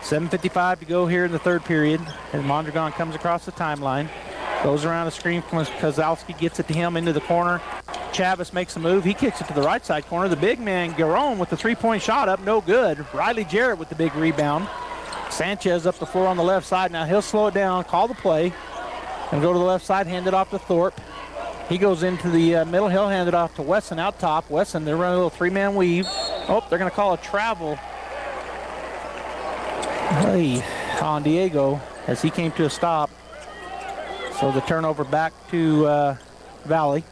S8: 7:55 to go here in the third period, and Mondragon comes across the timeline. Goes around the screen. Kozlowski gets it to him into the corner. Chavez makes a move. He kicks it to the right side corner. The big man, Guerron, with the three-point shot up. No good. Riley Jarrett with the big rebound. Sanchez up the floor on the left side. Now he'll slow it down, call the play, and go to the left side, hand it off to Thorpe. He goes into the middle. He'll hand it off to Wesson out top. Wesson, they're running a little 3-man weave. Oh, they're going to call a travel on Diego as he came to a stop. So the turnover back to Valley.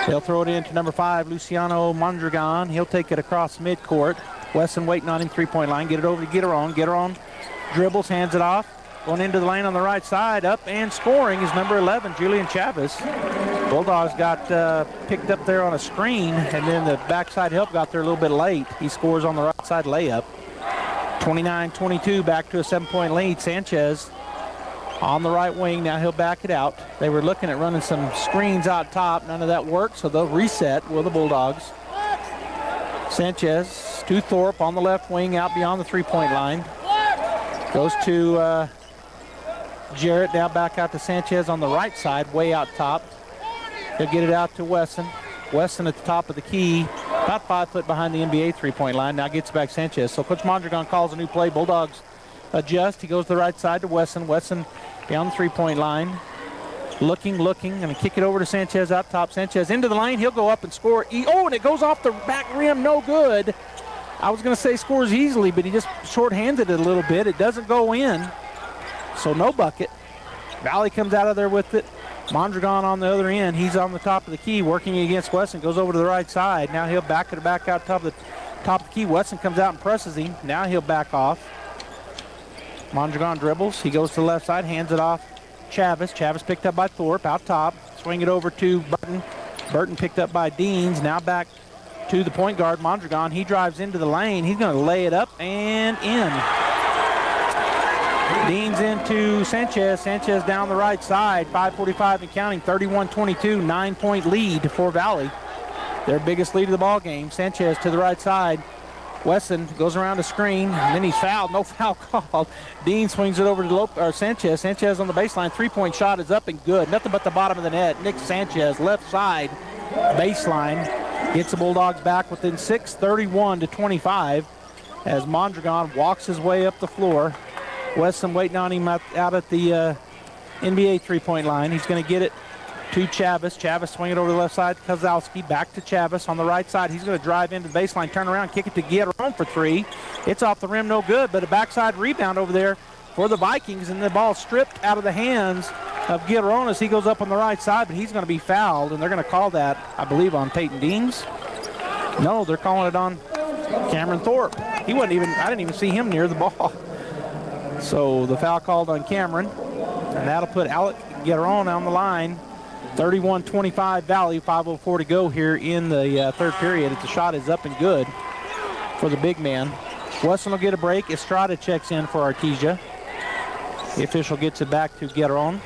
S8: They'll throw it into number 5, Luciano Mondragon. He'll take it across midcourt. Wesson waiting on him, three-point line. Get it over to Guerron. Guerron dribbles, hands it off. Going into the lane on the right side. Up and scoring is number 11, Julian Chavez. Bulldogs got picked up there on a screen, and then the backside help got there a little bit late. He scores on the right side layup. 29-22, back to a 7-point lead. Sanchez on the right wing. Now he'll back it out. They were looking at running some screens out top. None of that worked, so they'll reset with the Bulldogs. Sanchez to Thorpe on the left wing out beyond the three-point line. Goes to Jarrett, now back out to Sanchez on the right side, way out top. He'll get it out to Wesson. Wesson at the top of the key, about 5 foot behind the NBA three-point line. Now gets back Sanchez. So Coach Mondragon calls a new play. Bulldogs adjust. He goes to the right side to Wesson. Wesson down the three-point line. Looking, going to kick it over to Sanchez out top. Sanchez into the lane. He'll go up and score. And it goes off the back rim. No good. I was going to say scores easily, but he just shorthanded it a little bit. It doesn't go in, so no bucket. Valley comes out of there with it. Mondragon on the other end. He's on the top of the key working against Wesson. Goes over to the right side. Now he'll back it back out top of the key. Wesson comes out and presses him. Now he'll back off. Mondragon dribbles. He goes to the left side, hands it off. Chavez. Chavez picked up by Thorpe out top. Swing it over to Burton. Burton picked up by Deans. Now back to the point guard, Mondragon. He drives into the lane. He's going to lay it up and in. Deans into Sanchez. Sanchez down the right side. 5:45 and counting. 31-22. 9-point lead for Valley. Their biggest lead of the ball game. Sanchez to the right side. Wesson goes around the screen, and then he's fouled. No foul called. Dean swings it over to Sanchez. Sanchez on the baseline. Three-point shot is up and good. Nothing but the bottom of the net. Nick Sanchez, left side, baseline. Gets the Bulldogs back within 6, 31-25, as Mondragon walks his way up the floor. Wesson waiting on him out at the NBA three-point line. He's going to get it to Chavez. Chavez swinging over to the left side. Kozlowski back to Chavez on the right side. He's going to drive into the baseline, turn around, kick it to Guerrero for three. It's off the rim, no good, but a backside rebound over there for the Vikings, and the ball stripped out of the hands of Guerrero as he goes up on the right side, but he's going to be fouled, and they're going to call that, I believe, on Peyton Deans. No, they're calling it on Cameron Thorpe. He wasn't even, I didn't even see him near the ball. So the foul called on Cameron, and that'll put Alec Guerrero on the line. 31-25 Valley, 5:04 to go here in the third period. The shot is up and good for the big man. Weston will get a break. Estrada checks in for Artesia. The official gets it back to Guerrero.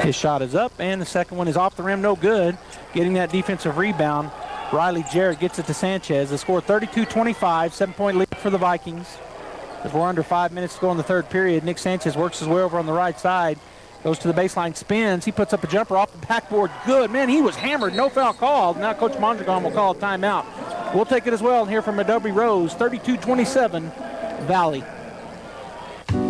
S8: His shot is up, and the second one is off the rim, no good. Getting that defensive rebound, Riley Jarrett gets it to Sanchez. The score 32-25, 7-point lead for the Vikings. As we're under 5 minutes to go in the third period, Nick Sanchez works his way over on the right side, goes to the baseline, spins. He puts up a jumper off the backboard. Good. Man, he was hammered. No foul called. Now Coach Mondragon will call a timeout. We'll take it as well and hear from Adobe Rose, 32-27 Valley.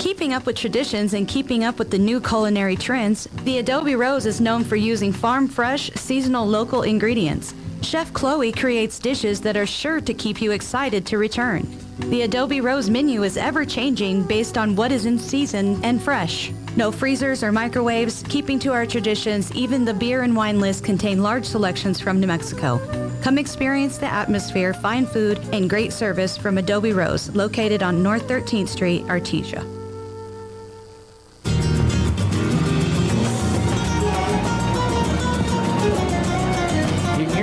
S16: Keeping up with traditions and keeping up with the new culinary trends, the Adobe Rose is known for using farm-fresh, seasonal local ingredients. Chef Chloe creates dishes that are sure to keep you excited to return. The Adobe Rose menu is ever-changing based on what is in season and fresh. No freezers or microwaves, keeping to our traditions, even the beer and wine list contain large selections from New Mexico. Come experience the atmosphere, fine food, and great service from Adobe Rose, located on North 13th Street, Artesia.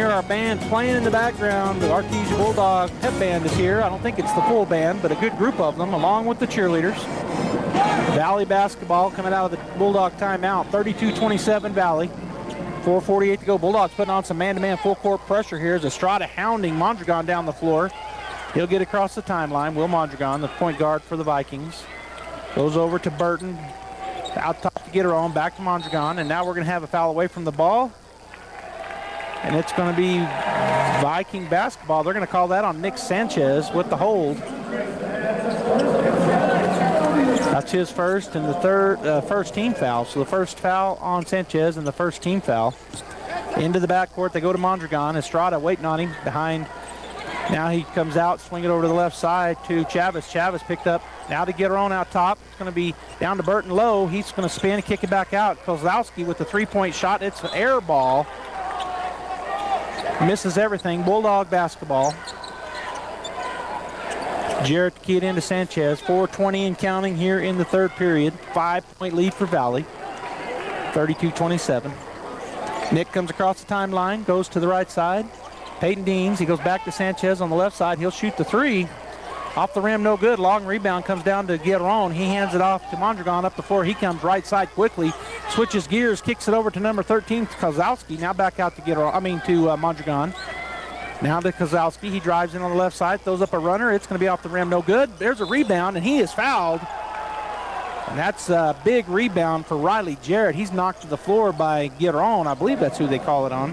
S8: Our band playing in the background. The Artesia Bulldog pep band is here. I don't think it's the full band, but a good group of them, along with the cheerleaders. Valley basketball coming out of the Bulldog timeout. 32-27 Valley. 4:48 to go. Bulldogs putting on some man-to-man full court pressure here as Estrada hounding Mondragon down the floor. He'll get across the timeline. Will Mondragon, the point guard for the Vikings. Goes over to Burton. Out top to get her on. Back to Mondragon. And now we're going to have a foul away from the ball. And it's going to be Viking basketball. They're going to call that on Nick Sanchez with the hold. That's his first and the first team foul. So the first foul on Sanchez and the first team foul. Into the backcourt, they go to Mondragon. Estrada waiting on him behind. Now he comes out, swing it over to the left side to Chavez. Chavez picked up, now to get her on out top. It's going to be down to Burton low. He's going to spin and kick it back out. Kozlowski with the three-point shot. It's an air ball. Misses everything. Bulldog basketball. Jarrett keyed into Sanchez. 4:20 and counting here in the third period. 5-point lead for Valley. 32-27. Nick comes across the timeline, goes to the right side. Peyton Deans, he goes back to Sanchez on the left side. He'll shoot the three. Off the rim, no good. Long rebound comes down to Guerrero. He hands it off to Mondragon up the floor. He comes right side quickly, switches gears, kicks it over to number 13, Kozlowski. Now back out to Mondragon. Now to Kozlowski. He drives in on the left side, throws up a runner. It's going to be off the rim, no good. There's a rebound, and he is fouled. And that's a big rebound for Riley Jarrett. He's knocked to the floor by Guerrero. I believe that's who they call it on.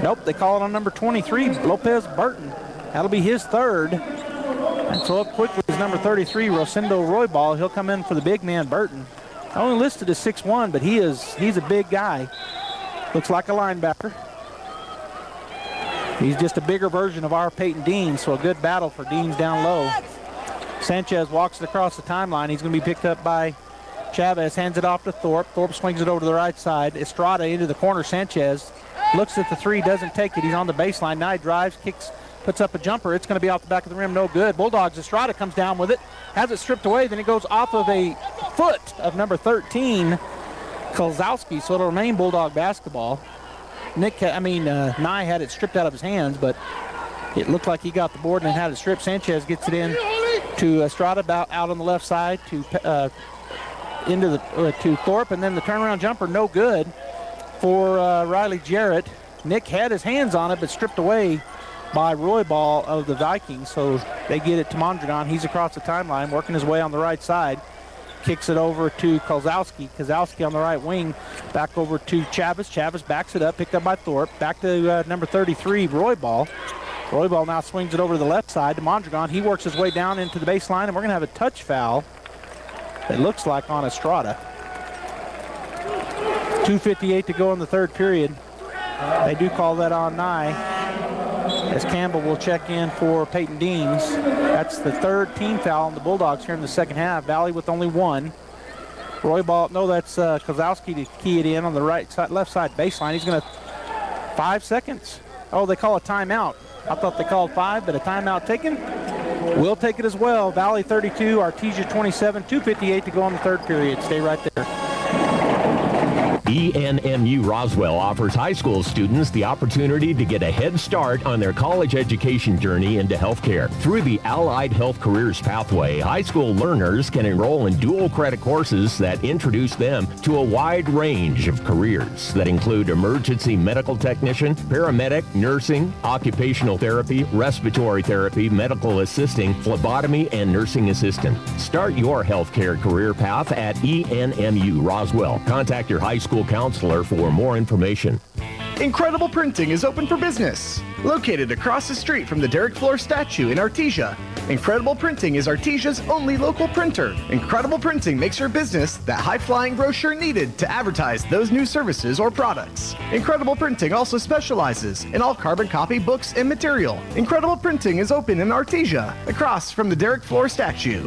S8: Nope, they call it on number 23, Lopez Burton. That'll be his third. And so up quickly is number 33, Rosendo Roybal. He'll come in for the big man, Burton. Only listed as 6'1", but he's a big guy. Looks like a linebacker. He's just a bigger version of our Peyton Deans, so a good battle for Deans down low. Sanchez walks it across the timeline. He's going to be picked up by Chavez, hands it off to Thorpe. Thorpe swings it over to the right side. Estrada into the corner. Sanchez looks at the three, doesn't take it. He's on the baseline. Now he drives, kicks, puts up a jumper. It's going to be off the back of the rim, no good. Bulldogs, Estrada comes down with it, has it stripped away, then it goes off of a foot of number 13, Kozlowski, so it'll remain Bulldog basketball. Nye had it stripped out of his hands, but it looked like he got the board and had it stripped. Sanchez gets it in to Estrada out on the left side to Thorpe, and then the turnaround jumper, no good for Riley Jarrett. Nick had his hands on it, but stripped away by Roybal of the Vikings, so they get it to Mondragon. He's across the timeline, working his way on the right side. Kicks it over to Kozlowski. Kozlowski on the right wing, back over to Chavez. Chavez backs it up, picked up by Thorpe. Back to number 33, Roybal. Roybal now swings it over to the left side to Mondragon. He works his way down into the baseline, and we're going to have a touch foul, it looks like, on Estrada. 2:58 to go in the third period. They do call that on Nye, as Campbell will check in for Peyton Deans. That's the third team foul on the Bulldogs here in the second half. Valley with only one. Roy ball, no, that's Kozlowski to key it in on the right side, left side baseline. He's going to 5 seconds. Oh, they call a timeout. I thought they called 5, but a timeout taken. We'll take it as well. Valley 32, Artesia 27, 2:58 to go in the third period. Stay right there.
S2: ENMU Roswell offers high school students the opportunity to get a head start on their college education journey into healthcare. Through the Allied Health Careers Pathway, high school learners can enroll in dual credit courses that introduce them to a wide range of careers that include emergency medical technician, paramedic, nursing, occupational therapy, respiratory therapy, medical assisting, phlebotomy, and nursing assistant. Start your healthcare career path at ENMU Roswell. Contact your high school counselor for more information.
S17: Incredible Printing is open for business. Located across the street from the Derek Floor statue in Artesia, Incredible Printing is Artesia's only local printer. Incredible Printing makes your business that high-flying brochure needed to advertise those new services or products. Incredible Printing also specializes in all carbon copy books and material. Incredible Printing is open in Artesia, across from the Derek Floor statue.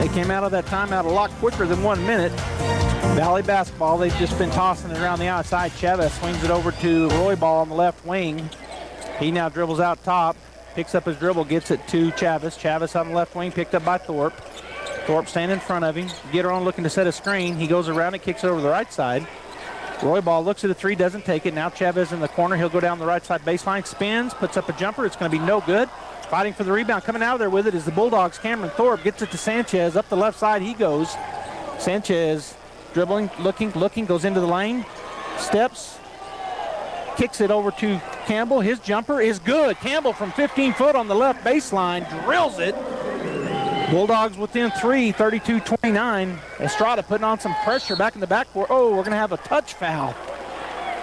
S8: They came out of that timeout a lot quicker than 1 minute. Valley basketball, they've just been tossing it around the outside. Chavez swings it over to Roy ball on the left wing. He now dribbles out top, picks up his dribble, gets it to Chavez. Chavez on the left wing, picked up by Thorpe. Thorpe standing in front of him. Gitteron looking to set a screen. He goes around and kicks it over the right side. Roy ball looks at the three, doesn't take it. Now Chavez in the corner. He'll go down the right side baseline, spins, puts up a jumper. It's going to be no good. Fighting for the rebound, coming out of there with it is the Bulldogs. Cameron Thorpe gets it to Sanchez. Up the left side he goes. Sanchez dribbling, looking, goes into the lane, steps, kicks it over to Campbell. His jumper is good. Campbell from 15 foot on the left baseline drills it. Bulldogs within 3, 32-29. Estrada putting on some pressure back in the backcourt. Oh, we're going to have a touch foul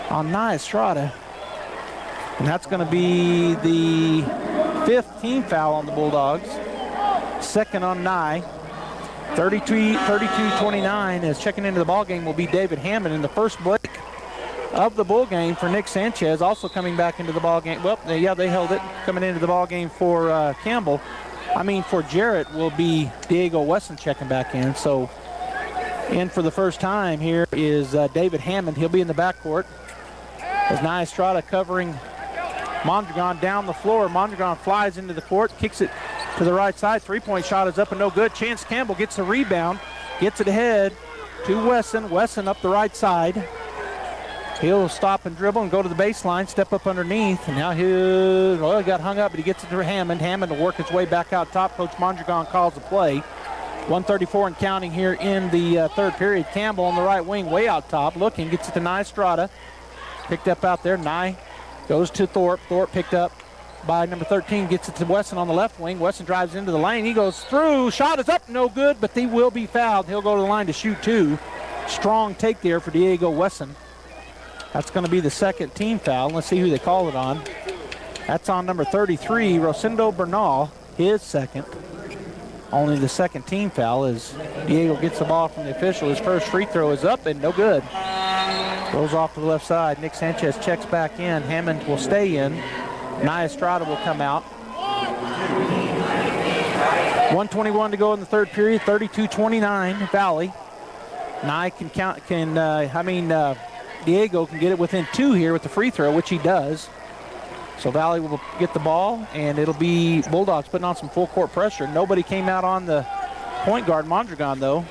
S8: on Nye Estrada. And that's going to be the 5th team foul on the Bulldogs. Second on Nye. 32-29 as checking into the ball game will be David Hammond in the first break of the Bull game for Nick Sanchez. Also coming back into the ball game. Well, yeah, they held it. Coming into the ball game for for Jarrett will be Diego Wesson checking back in. So in for the first time here is David Hammond. He'll be in the backcourt as Nye Estrada covering Mondragon down the floor. Mondragon flies into the court, kicks it to the right side. Three-point shot is up and no good. Chance Campbell gets the rebound, gets it ahead to Wesson. Wesson up the right side. He'll stop and dribble and go to the baseline, step up underneath, and now he got hung up, but he gets it to Hammond. Hammond will work his way back out top. Coach Mondragon calls the play. 1:34 and counting here in the third period. Campbell on the right wing, way out top, looking, gets it to Nye Estrada. Picked up out there. Nye goes to Thorpe. Thorpe picked up by number 13, gets it to Wesson on the left wing. Wesson drives into the lane. He goes through. Shot is up, no good, but he will be fouled. He'll go to the line to shoot two. Strong take there for Diego Wesson. That's going to be the second team foul. Let's see who they call it on. That's on number 33, Rosendo Bernal, his second. Only the second team foul as Diego gets the ball from the official. His first free throw is up and no good. Goes off to the left side. Nick Sanchez checks back in. Hammond will stay in. Nye Estrada will come out. 1:21 to go in the third period. 32-29 Valley. Nye Diego can get it within 2 here with the free throw, which he does. So Valley will get the ball, and it'll be Bulldogs putting on some full court pressure. Nobody came out on the point guard, Mondragon, though.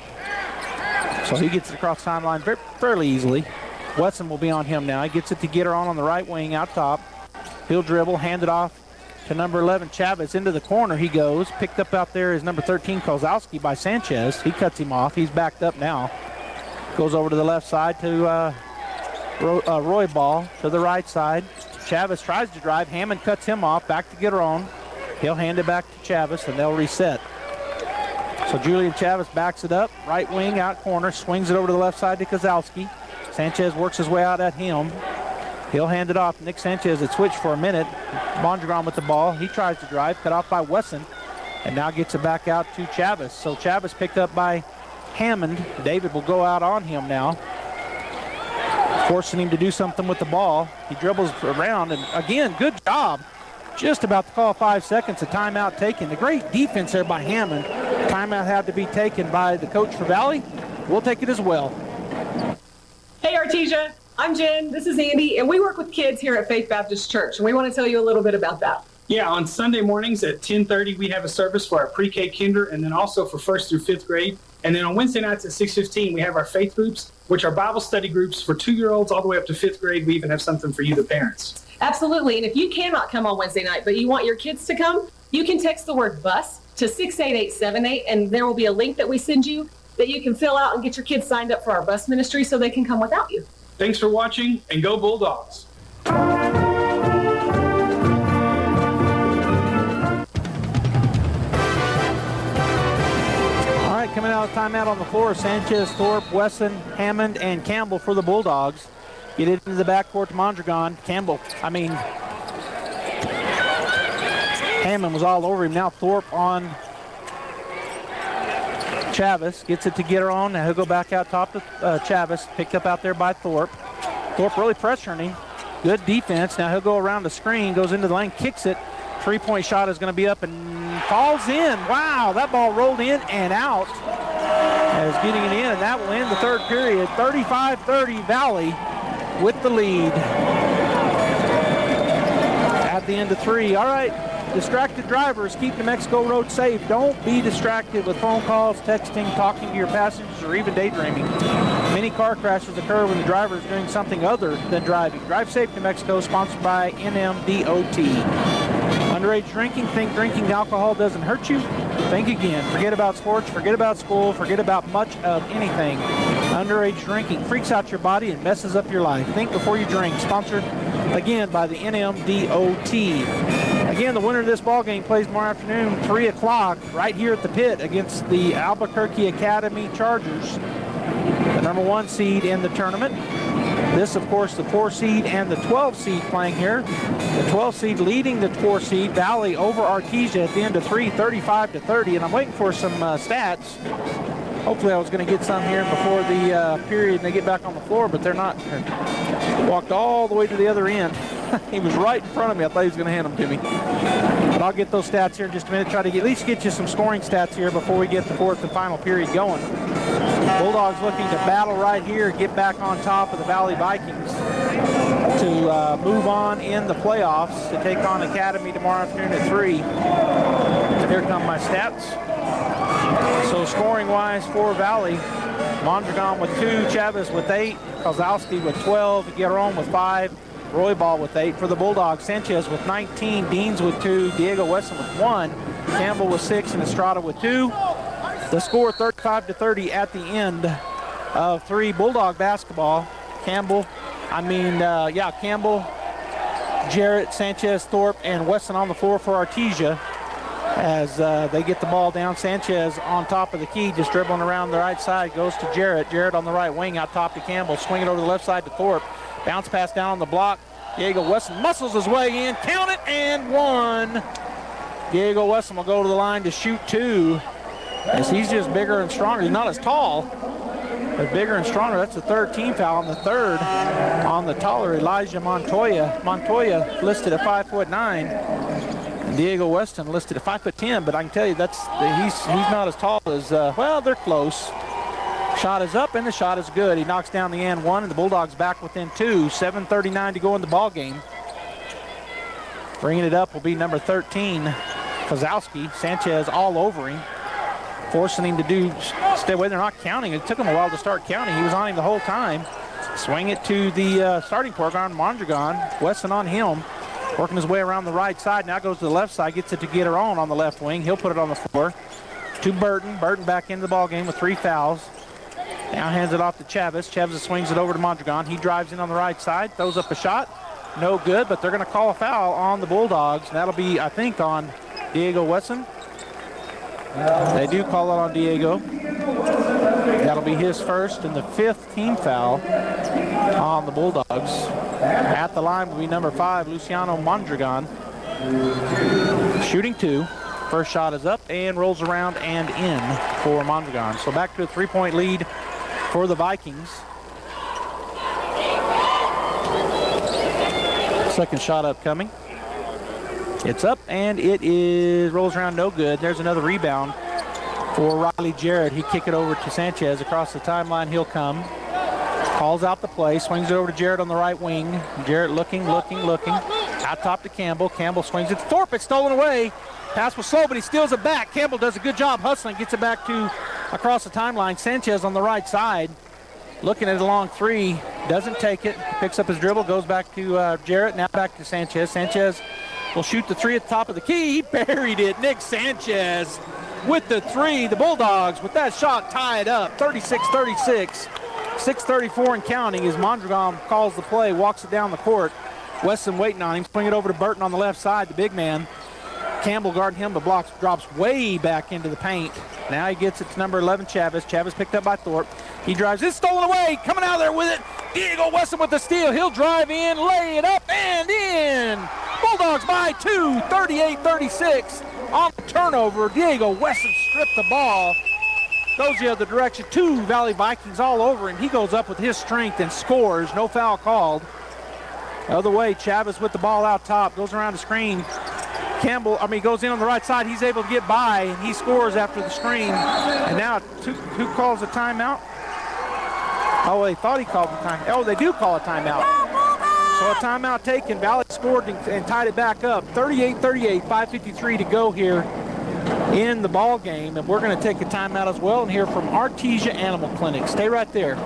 S8: So he gets it across the timeline fairly easily. Wesson will be on him now. He gets it to Gitteron on the right wing out top. He'll dribble, hand it off to number 11, Chavez. Into the corner he goes. Picked up out there is number 13, Kozlowski, by Sanchez. He cuts him off. He's backed up now. Goes over to the left side to Roy ball to the right side. Chavez tries to drive. Hammond cuts him off. Back to Gitteron. He'll hand it back to Chavez, and they'll reset. So Julian Chavez backs it up. Right wing, out corner. Swings it over to the left side to Kozlowski. Sanchez works his way out at him. He'll hand it off. Nick Sanchez had switched for a minute. Mondragon with the ball. He tries to drive. Cut off by Wesson. and now gets it back out to Chavez. So Chavez picked up by Hammond. David will go out on him now, forcing him to do something with the ball. He dribbles around, and again, good job. Just about to call 5 seconds, a timeout taken. The great defense there by Hammond. Timeout had to be taken by the coach for Valley. We'll take it as well.
S3: Hey, Artesia. I'm Jen. This is Andy, and we work with kids here at Faith Baptist Church, and we want to tell you a little bit about that.
S4: Yeah, on Sunday mornings at 10:30, we have a service for our pre-K kinder, and then also for 1st through 5th grade. And then on Wednesday nights at 6:15, we have our faith groups, which are Bible study groups for 2-year-olds all the way up to 5th grade. We even have something for you, the parents.
S3: Absolutely. And if you cannot come on Wednesday night, but you want your kids to come, you can text the word bus to 68878, and there will be a link that we send you that you can fill out and get your kids signed up for our bus ministry so they can come without you.
S4: Thanks for watching, and go Bulldogs.
S8: All right, coming out of timeout on the floor, Sanchez, Thorpe, Wesson, Hammond, and Campbell for the Bulldogs. Get it into the backcourt to Mondragon. Hammond was all over him. Now Thorpe on Chavez. Gets it to get her on. Now he'll go back out top to Chavez. Picked up out there by Thorpe. Thorpe really pressuring him. Good defense. Now he'll go around the screen, goes into the lane, kicks it. Three-point shot is going to be up and falls in. Wow, that ball rolled in and out as getting it in, and that will end the third period. 35-30 Valley with the lead at the end of 3. All right, distracted drivers, keep New Mexico Road safe. Don't be distracted with phone calls, texting, talking to your passengers, or even daydreaming. Many car crashes occur when the driver is doing something other than driving. Drive Safe New Mexico, sponsored by NMDOT. Underage drinking, think drinking alcohol doesn't hurt you? Think again. Forget about sports, forget about school, forget about much of anything. Underage drinking freaks out your body and messes up your life. Think before you drink. Sponsored again by the NMDOT. Again, the winner of this ball game plays tomorrow afternoon, 3 o'clock, right here at the pit against the Albuquerque Academy Chargers, the number 1 seed in the tournament. This, of course, the 4 seed and the 12 seed playing here. The 12 seed leading the 4 seed, Valley over Artesia at the end of 3, 35-30. And I'm waiting for some stats. Hopefully I was going to get some here before the period and they get back on the floor, but they're not. They walked all the way to the other end. He was right in front of me. I thought he was going to hand them to me. But I'll get those stats here in just a minute. Try to at least get you some scoring stats here before we get the 4th and final period going. Bulldogs looking to battle right here, get back on top of the Valley Vikings to move on in the playoffs to take on Academy tomorrow afternoon at 3. And here come my stats. So scoring-wise for Valley, Mondragon with 2, Chavez with 8, Kozlowski with 12, Guerron with 5, Roybal with 8. For the Bulldogs, Sanchez with 19, Deans with 2, Diego Wesson with 1, Campbell with 6, and Estrada with 2. The score 35-30 at the end of 3. Bulldog basketball. Campbell, Jarrett, Sanchez, Thorpe, and Wesson on the floor for Artesia as they get the ball down. Sanchez on top of the key, just dribbling around the right side, goes to Jarrett. Jarrett on the right wing, out top to Campbell, swing it over the left side to Thorpe. Bounce pass down on the block. Diego Wesson muscles his way in, count it, and 1. Diego Wesson will go to the line to shoot 2. As he's just bigger and stronger. He's not as tall, but bigger and stronger. That's the 3rd team foul, and the 3rd on the taller Elijah Montoya. Montoya listed at 5'9", and Diego Weston listed at 5'10", but I can tell you he's not as tall as, they're close. Shot is up, and the shot is good. He knocks down the and 1, and the Bulldogs back within 2. 7:39 to go in the ball game. Bringing it up will be number 13, Kozlowski. Sanchez all over him, forcing him to stay away. They're not counting. It took him a while to start counting. He was on him the whole time. Swing it to the starting point guard, Mondragon. Wesson on him, working his way around the right side. Now goes to the left side, gets it to Guerron on the left wing. He'll put it on the floor to Burton. Burton back into the ball game with 3 fouls. Now hands it off to Chavez. Chavez swings it over to Mondragon. He drives in on the right side, throws up a shot. No good, but they're going to call a foul on the Bulldogs. That'll be, I think, on Diego Wesson. They do call it on Diego. That'll be his 1st and the 5th team foul on the Bulldogs. At the line will be number 5, Luciano Mondragon. Shooting 2. First shot is up and rolls around and in for Mondragon. So back to a 3-point lead for the Vikings. Second shot upcoming. It's up and it is rolls around, no good. There's another rebound for Riley Jarrett. He kick it over to Sanchez across the timeline. He'll come. Calls out the play, swings it over to Jarrett on the right wing. Jarrett looking. Out top to Campbell. Campbell swings it to Thorpe. It's stolen away. Pass was slow, but he steals it back. Campbell does a good job hustling, gets it back to across the timeline. Sanchez on the right side, looking at a long three, doesn't take it. Picks up his dribble, goes back to Jarrett, now back to Sanchez. Sanchez will shoot the three at the top of the key. He buried it. Nick Sanchez with the three. The Bulldogs with that shot tied up, 36-36. 6:34 and counting as Mondragon calls the play, walks it down the court. Weston waiting on him, swing it over to Burton on the left side, the big man. Campbell guarding him, but drops way back into the paint. Now he gets it to number 11, Chavez. Chavez picked up by Thorpe. He drives, it's stolen away, coming out of there with it. Diego Weston with the steal. He'll drive in, lay it up, and in. Bulldogs by 2, 38-36. On the turnover, Diego Weston stripped the ball. Goes the other direction. 2 Valley Vikings all over, and he goes up with his strength and scores. No foul called. The other way, Chavez with the ball out top, goes around the screen. Goes in on the right side. He's able to get by, and he scores after the screen. And now, who calls a timeout? Oh, they thought he called the timeout. Oh, they do call a timeout. So a timeout taken. Valley scored and tied it back up. 38-38, 5:53 to go here in the ball game. And we're going to take a timeout as well and hear from Artesia Animal Clinic. Stay right there.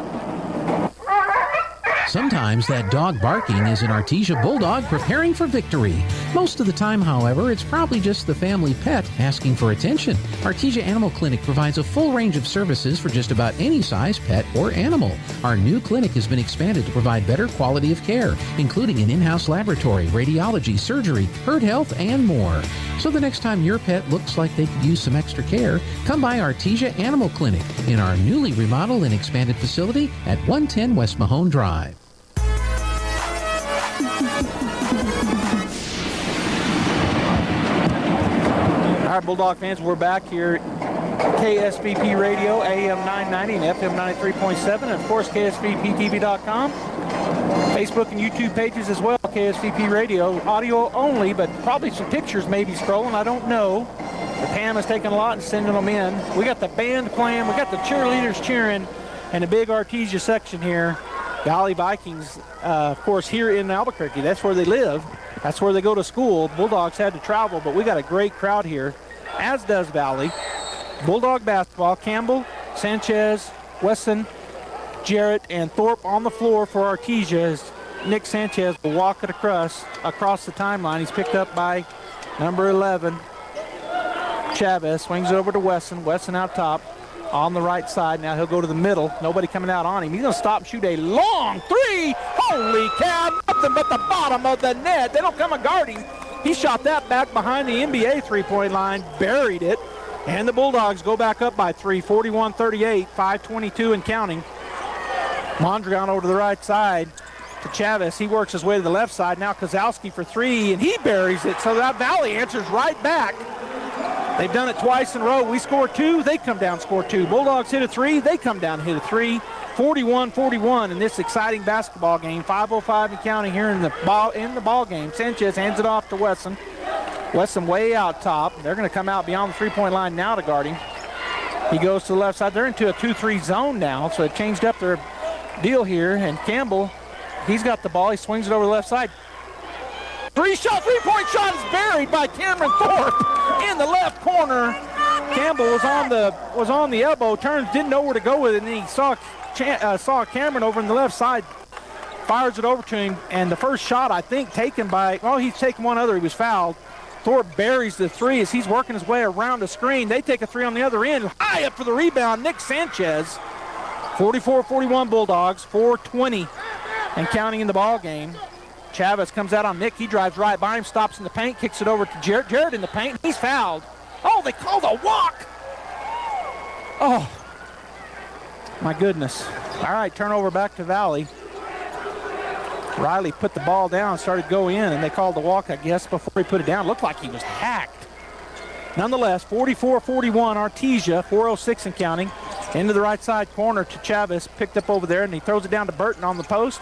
S27: Sometimes that dog barking is an Artesia Bulldog preparing for victory. Most of the time, however, it's probably just the family pet asking for attention. Artesia Animal Clinic provides a full range of services for just about any size pet or animal. Our new clinic has been expanded to provide better quality of care, including an in-house laboratory, radiology, surgery, herd health, and more. So the next time your pet looks like they could use some extra care, come by Artesia Animal Clinic in our newly remodeled and expanded facility at 110 West Mahone Drive.
S8: All right, Bulldog fans, we're back here. KSVP Radio, AM 990 and FM 93.7, and of course, KSVPTV.com. Facebook and YouTube pages as well, KSVP Radio. Audio only, but probably some pictures maybe scrolling, I don't know. The Pam is taking a lot and sending them in. We got the band playing, we got the cheerleaders cheering, and a big Artesia section here. Valley Vikings, of course, here in Albuquerque. That's where they live. That's where they go to school. Bulldogs had to travel, but we got a great crowd here, as does Valley. Bulldog basketball, Campbell, Sanchez, Weston, Jarrett, and Thorpe on the floor for Artesia as Nick Sanchez will walk it across the timeline. He's picked up by number 11, Chavez. Swings it over to Weston. Weston out top on the right side. Now he'll go to the middle. Nobody coming out on him. He's going to stop and shoot a long three. Holy cow, nothing but the bottom of the net. They don't come and guard him. He shot that back behind the NBA three-point line, buried it, and the Bulldogs go back up by 3, 41-38, 5:22 and counting. Mondragon over to the right side to Chavez. He works his way to the left side. Now Kozlowski for three, and he buries it. So that Valley answers right back. They've done it twice in a row. We score 2, they come down, score 2. Bulldogs hit a 3, they come down, hit a 3. 41-41 in this exciting basketball game. 5:05 and counting here in the ball game. Sanchez hands it off to Weston. Weston way out top. They're going to come out beyond the three-point line now to guard him. He goes to the left side. They're into a 2-3 zone now, so it changed up their deal here. And Campbell, he's got the ball. He swings it over the left side. Three-point shot is buried by Cameron Thorpe in the left corner. Campbell was on the elbow, turns, didn't know where to go with it, and he saw Cameron over on the left side, fires it over to him, and the first shot, I think, taken by, he's taken one other, he was fouled. Thorpe buries the three as he's working his way around the screen. They take a three on the other end. High up for the rebound, Nick Sanchez. 44-41 Bulldogs, 4:20 and counting in the ball game. Chavez comes out on Nick. He drives right by him, stops in the paint, kicks it over to Jarrett. Jarrett in the paint. He's fouled. Oh, they called a walk. Oh, my goodness. All right, turnover back to Valley. Riley put the ball down, started to go in, and they called the walk, I guess, before he put it down. Looked like he was hacked. Nonetheless, 44-41, Artesia, 4:06 and counting. Into the right side corner to Chavez, picked up over there, and he throws it down to Burton on the post.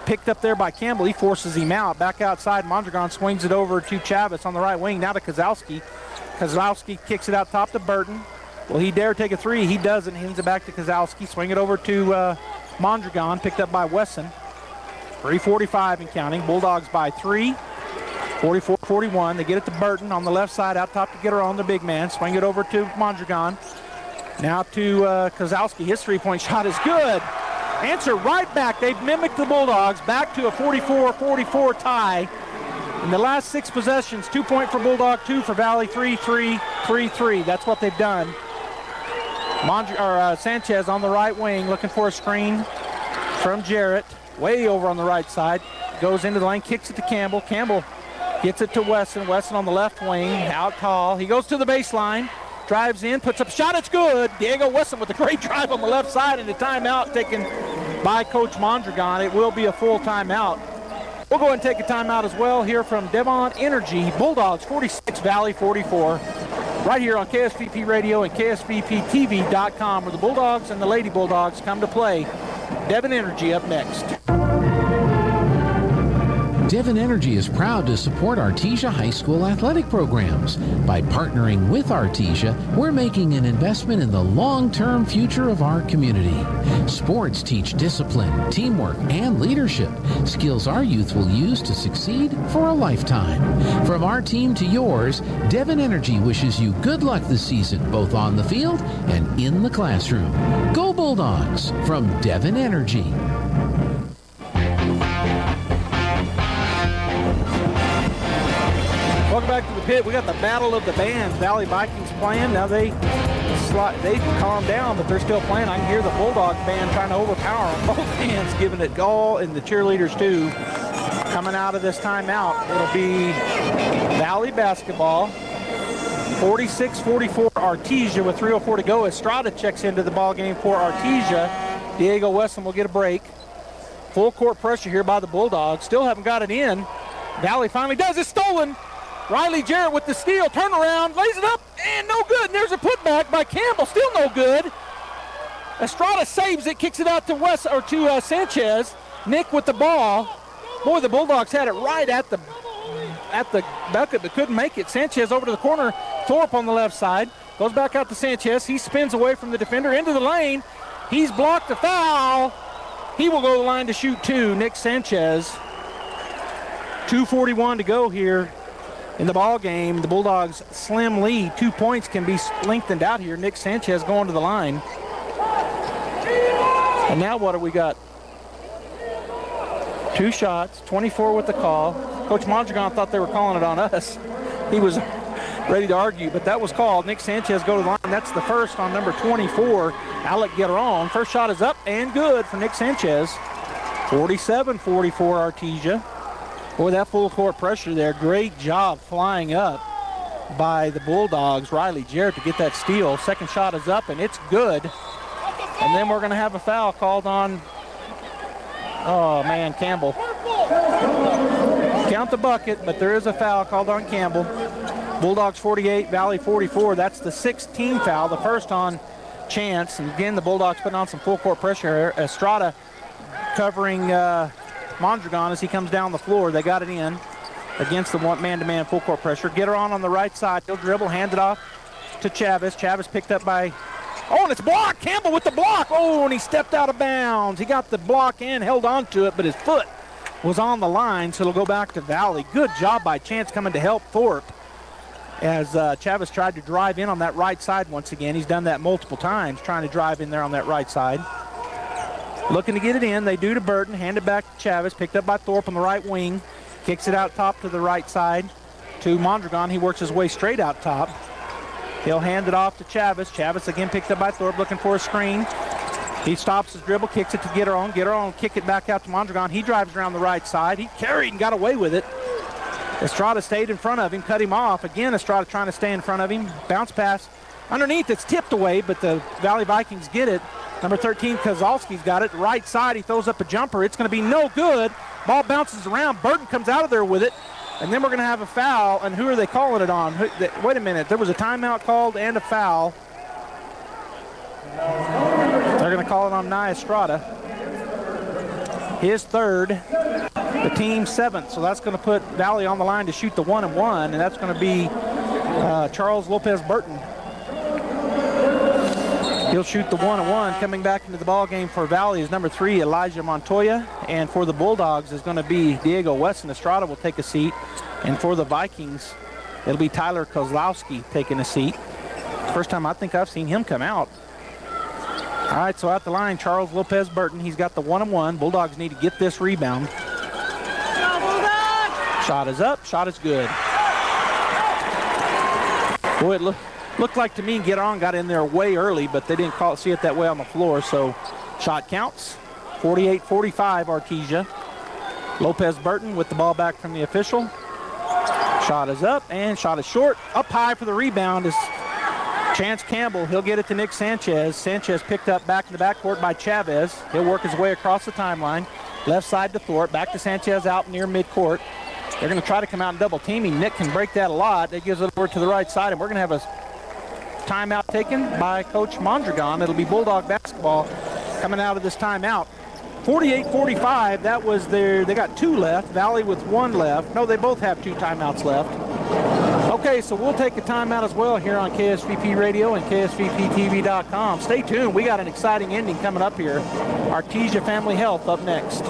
S8: Picked up there by Campbell. He forces him out. Back outside, Mondragon swings it over to Chavez on the right wing. Now to Kozlowski. Kozlowski kicks it out top to Burton. Will he dare take a three? He doesn't. Hands it back to Kozlowski. Swing it over to Mondragon. Picked up by Wesson. 3:45 and counting. Bulldogs by 3. 44-41. They get it to Burton on the left side. Out top to get her on the big man. Swing it over to Mondragon. Now to Kozlowski. His three-point shot is good. Answer right back. They've mimicked the Bulldogs back to a 44-44 tie. In the last 6 possessions, 2 point for Bulldog, 2 for Valley, 3-3, 3-3. That's what they've done. Sanchez on the right wing looking for a screen from Jarrett. Way over on the right side. Goes into the lane, kicks it to Campbell. Campbell gets it to Wesson. Wesson on the left wing, out tall. He goes to the baseline. Drives in, puts up a shot, it's good. Diego Wesson with a great drive on the left side, and a timeout taken by Coach Mondragon. It will be a full timeout. We'll go ahead and take a timeout as well here from Devon Energy. Bulldogs 46, Valley 44. Right here on KSVP Radio and KSVPTV.com, where the Bulldogs and the Lady Bulldogs come to play. Devon Energy up next.
S27: Devon Energy is proud to support Artesia High School athletic programs. By partnering with Artesia, we're making an investment in the long-term future of our community. Sports teach discipline, teamwork, and leadership, skills our youth will use to succeed for a lifetime. From our team to yours, Devon Energy wishes you good luck this season, both on the field and in the classroom. Go Bulldogs from Devon Energy.
S8: Welcome back to the pit. We got the battle of the bands. Valley Vikings playing. Now they've calmed down, but they're still playing. I can hear the Bulldog band trying to overpower them. Both bands giving it all, and the cheerleaders too. Coming out of this timeout, it'll be Valley basketball. 46-44 Artesia with 3:04 to go. Estrada checks into the ball game for Artesia. Diego Wesson will get a break. Full court pressure here by the Bulldogs. Still haven't got it in. Valley finally does. It's stolen. Riley Jarrett with the steal, turnaround, lays it up, and no good. And there's a putback by Campbell, still no good. Estrada saves it, kicks it out to Sanchez. Nick with the ball. Boy, the Bulldogs had it right at the bucket, but couldn't make it. Sanchez over to the corner. Thorpe on the left side. Goes back out to Sanchez. He spins away from the defender into the lane. He's blocked the foul. He will go to the line to shoot 2. Nick Sanchez. 2:41 to go here in the ball game. The Bulldogs' slim lead. 2 points can be lengthened out here. Nick Sanchez going to the line. And now what do we got? 2 shots, 24 with the call. Coach Mondragon thought they were calling it on us. He was ready to argue, but that was called. Nick Sanchez go to the line. That's the first on number 24, Alec Guerron. First shot is up and good for Nick Sanchez. 47-44 Artesia. Boy, that full court pressure there. Great job flying up by the Bulldogs. Riley Jarrett to get that steal. Second shot is up, and it's good. And then we're going to have a foul called on, Campbell. Count the bucket, but there is a foul called on Campbell. Bulldogs 48, Valley 44. That's the 16th foul, the first on Chance. And again, the Bulldogs putting on some full court pressure. Estrada covering Mondragon as he comes down the floor. They got it in against the man-to-man full court pressure. Get her on the right side. He'll dribble, hand it off to Chavez. Chavez picked up by, and it's blocked. Campbell with the block. And he stepped out of bounds. He got the block and held on to it, but his foot was on the line, so it'll go back to Valley. Good job by Chance coming to help Thorpe as Chavez tried to drive in on that right side once again. He's done that multiple times, trying to drive in there on that right side. Looking to get it in. They do to Burton. Hand it back to Chavez. Picked up by Thorpe on the right wing. Kicks it out top to the right side to Mondragon. He works his way straight out top. He'll hand it off to Chavez. Chavez again picked up by Thorpe, looking for a screen. He stops his dribble, kicks it to Guerron. Guerron kick it back out to Mondragon. He drives around the right side. He carried and got away with it. Estrada stayed in front of him, cut him off. Again, Estrada trying to stay in front of him. Bounce pass underneath. It's tipped away, but the Valley Vikings get it. Number 13, Kozlowski's got it. Right side, he throws up a jumper. It's going to be no good. Ball bounces around. Burton comes out of there with it. And then we're going to have a foul, and who are they calling it on? Wait a minute, there was a timeout called and a foul. They're going to call it on Nia Estrada. His third, the team's seventh, so that's going to put Valley on the line to shoot the 1-and-1, and that's going to be Charles Lopez Burton. He'll shoot the 1-and-1. Coming back into the ball game for Valley is number 3, Elijah Montoya. And for the Bulldogs is going to be Diego Weston. Estrada will take a seat. And for the Vikings, it'll be Tyler Kozlowski taking a seat. First time I think I've seen him come out. All right, so at the line, Charles Lopez Burton. He's got the 1-and-1. Bulldogs need to get this rebound. Shot is up. Shot is good. Boy, it looked like to me Get On got in there way early, but they didn't see it that way on the floor, so shot counts. 48-45 Artesia. Lopez Burton with the ball back from the official. Shot is up, and shot is short. Up high for the rebound is Chance Campbell. He'll get it to Nick Sanchez. Sanchez picked up back in the backcourt by Chavez. He'll work his way across the timeline. Left side to Thorpe. Back to Sanchez out near midcourt. They're going to try to come out and double teaming. Nick can break that a lot. That gives it over to the right side, and we're going to have a timeout taken by Coach Mondragon. It'll be Bulldog basketball coming out of this timeout. 48-45, that was they got 2 left. Valley with 1 left. No, they both have 2 timeouts left. Okay, so we'll take a timeout as well here on KSVP Radio and KSVPTV.com. Stay tuned. We got an exciting ending coming up here. Artesia Family Health up next.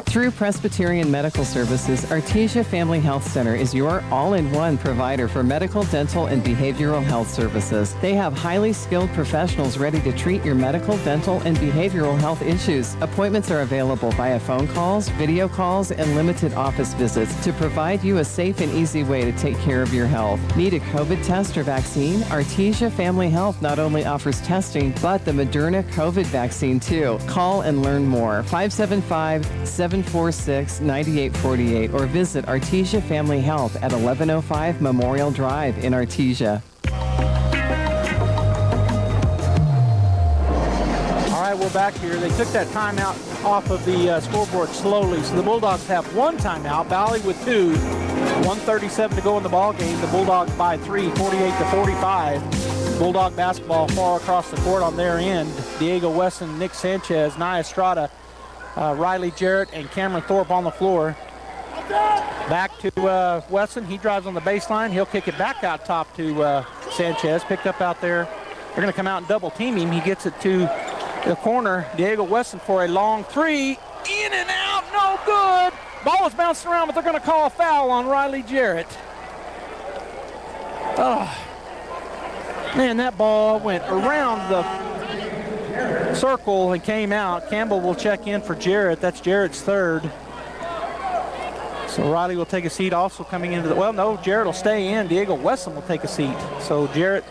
S1: Through Presbyterian Medical Services, Artesia Family Health Center is your all-in-one provider for medical, dental, and behavioral health services. They have highly skilled professionals ready to treat your medical, dental, and behavioral health issues. Appointments are available via phone calls, video calls, and limited office visits to provide you a safe and easy way to take care of your health. Need a COVID test or vaccine? Artesia Family Health not only offers testing, but the Moderna COVID vaccine too. Call and learn more. 575-746-9848 or visit Artesia Family Health at 1105 Memorial Drive in Artesia.
S8: All right, we're back here. They took that timeout off of the scoreboard slowly, so the Bulldogs have 1 timeout. Valley with 2. 1:37 to go in the ball game. The Bulldogs by 3, 48-45. Bulldog basketball far across the court on their end. Diego Weston, Nick Sanchez, Nia Estrada, Riley Jarrett, and Cameron Thorpe on the floor. Back to Weston. He drives on the baseline. He'll kick it back out top to Sanchez. Picked up out there. They're going to come out and double team him. He gets it to the corner. Diego Weston for a long 3. In and out. No good. Ball is bouncing around, but they're going to call a foul on Riley Jarrett. Oh, man, that ball went around the circle and came out. Campbell will check in for Jarrett. That's Jarrett's third. So Riley will take a seat also coming into the, well, no, Jarrett will stay in. Diego Weston will take a seat. So Jarrett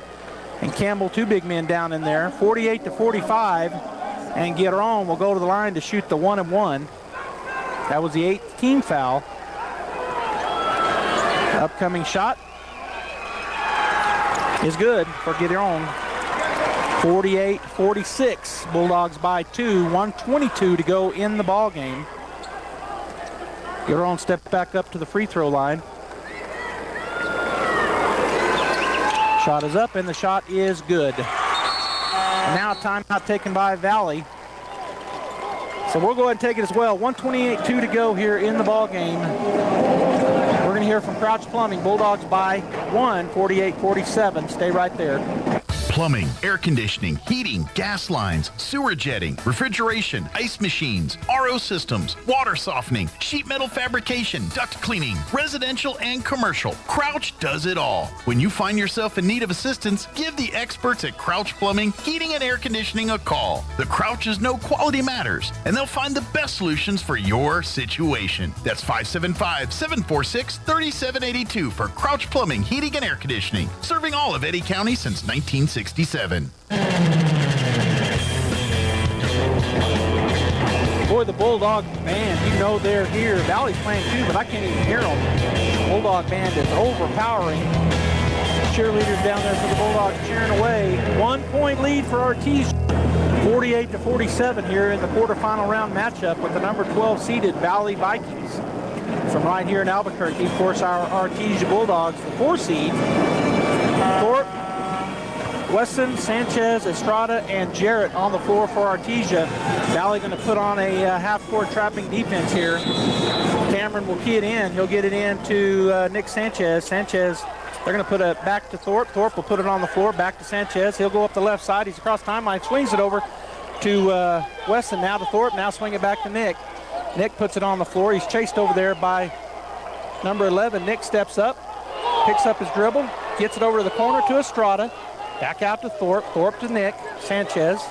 S8: and Campbell, 2 big men down in there. 48-45, and Guerron will go to the line to shoot the 1-and-1. That was the 8th team foul. Upcoming shot is good for Guerron. 48-46. Bulldogs by 2. 1:22 to go in the ball game. Guerron stepped back up to the free throw line. Shot is up, and the shot is good. And now timeout taken by Valley. So we'll go ahead and take it as well. 1:28-2 to go here in the ball game. We're going to hear from Crouch Plumbing. Bulldogs by 1, 48-47. Stay right there.
S24: Plumbing, air conditioning, heating, gas lines, sewer jetting, refrigeration, ice machines, RO systems, water softening, sheet metal fabrication, duct cleaning, residential and commercial. Crouch does it all. When you find yourself in need of assistance, give the experts at Crouch Plumbing, Heating and Air Conditioning a call. The Crouches know quality matters, and they'll find the best solutions for your situation. That's 575-746-3782 for Crouch Plumbing, Heating and Air Conditioning, serving all of Eddy County since 1967.
S8: Boy, the Bulldog band, you know they're here. Valley's playing too, but I can't even hear them. The Bulldog band is overpowering. Cheerleaders down there for the Bulldogs cheering away. 1-point lead for Artesia. 48-47 here in the quarterfinal round matchup with the number 12 seeded Valley Vikings. from right here in Albuquerque. Of course, our Artesia Bulldogs, the 4 seed. Thorpe, Weston, Sanchez, Estrada, and Jarrett on the floor for Artesia. Valley going to put on a half-court trapping defense here. Cameron will key it in. He'll get it in to Nick Sanchez. Sanchez, they're going to put it back to Thorpe. Thorpe will put it on the floor, back to Sanchez. He'll go up the left side. He's across timeline, swings it over to Weston, now to Thorpe, now swing it back to Nick. Nick puts it on the floor. He's chased over there by number 11. Nick steps up, picks up his dribble, gets it over to the corner to Estrada. Back out to Thorpe. Thorpe to Nick. Sanchez.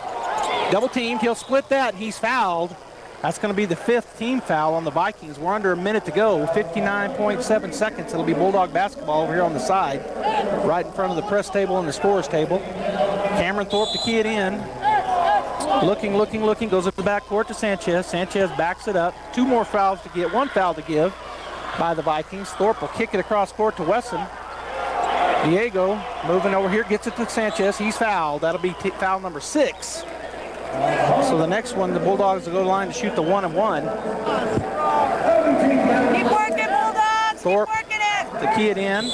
S8: Double teamed. He'll split that. He's fouled. That's going to be the 5th team foul on the Vikings. We're under a minute to go. 59.7 seconds. It'll be Bulldog basketball over here on the side, right in front of the press table and the scorers table. Cameron Thorpe to key it in. Looking. Goes up the backcourt to Sanchez. Sanchez backs it up. 2 more fouls to get. 1 foul to give by the Vikings. Thorpe will kick it across court to Wesson. Diego moving over here, gets it to Sanchez. He's fouled. That'll be foul number 6. So the next one, the Bulldogs will go to the line to shoot the 1-and-1.
S5: Keep working, Bulldogs.
S8: Thorpe
S5: Keep working it.
S8: to key it in.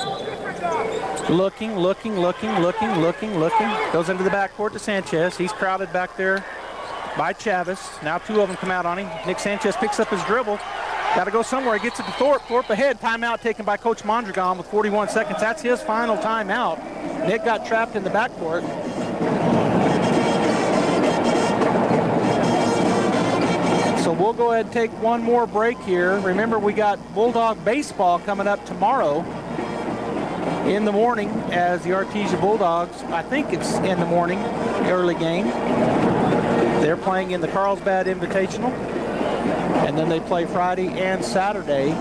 S8: Looking. Goes into the backcourt to Sanchez. He's crowded back there by Chavez. Now 2 of them come out on him. Nick Sanchez picks up his dribble. Got to go somewhere. He gets it to Thorpe. Thorpe ahead. Timeout taken by Coach Mondragon with 41 seconds. That's his final timeout. Nick got trapped in the backcourt. So we'll go ahead and take one more break here. Remember, we got Bulldog baseball coming up tomorrow in the morning as the Artesia Bulldogs, I think it's in the morning, early game. They're playing in the Carlsbad Invitational. And then they play Friday and Saturday.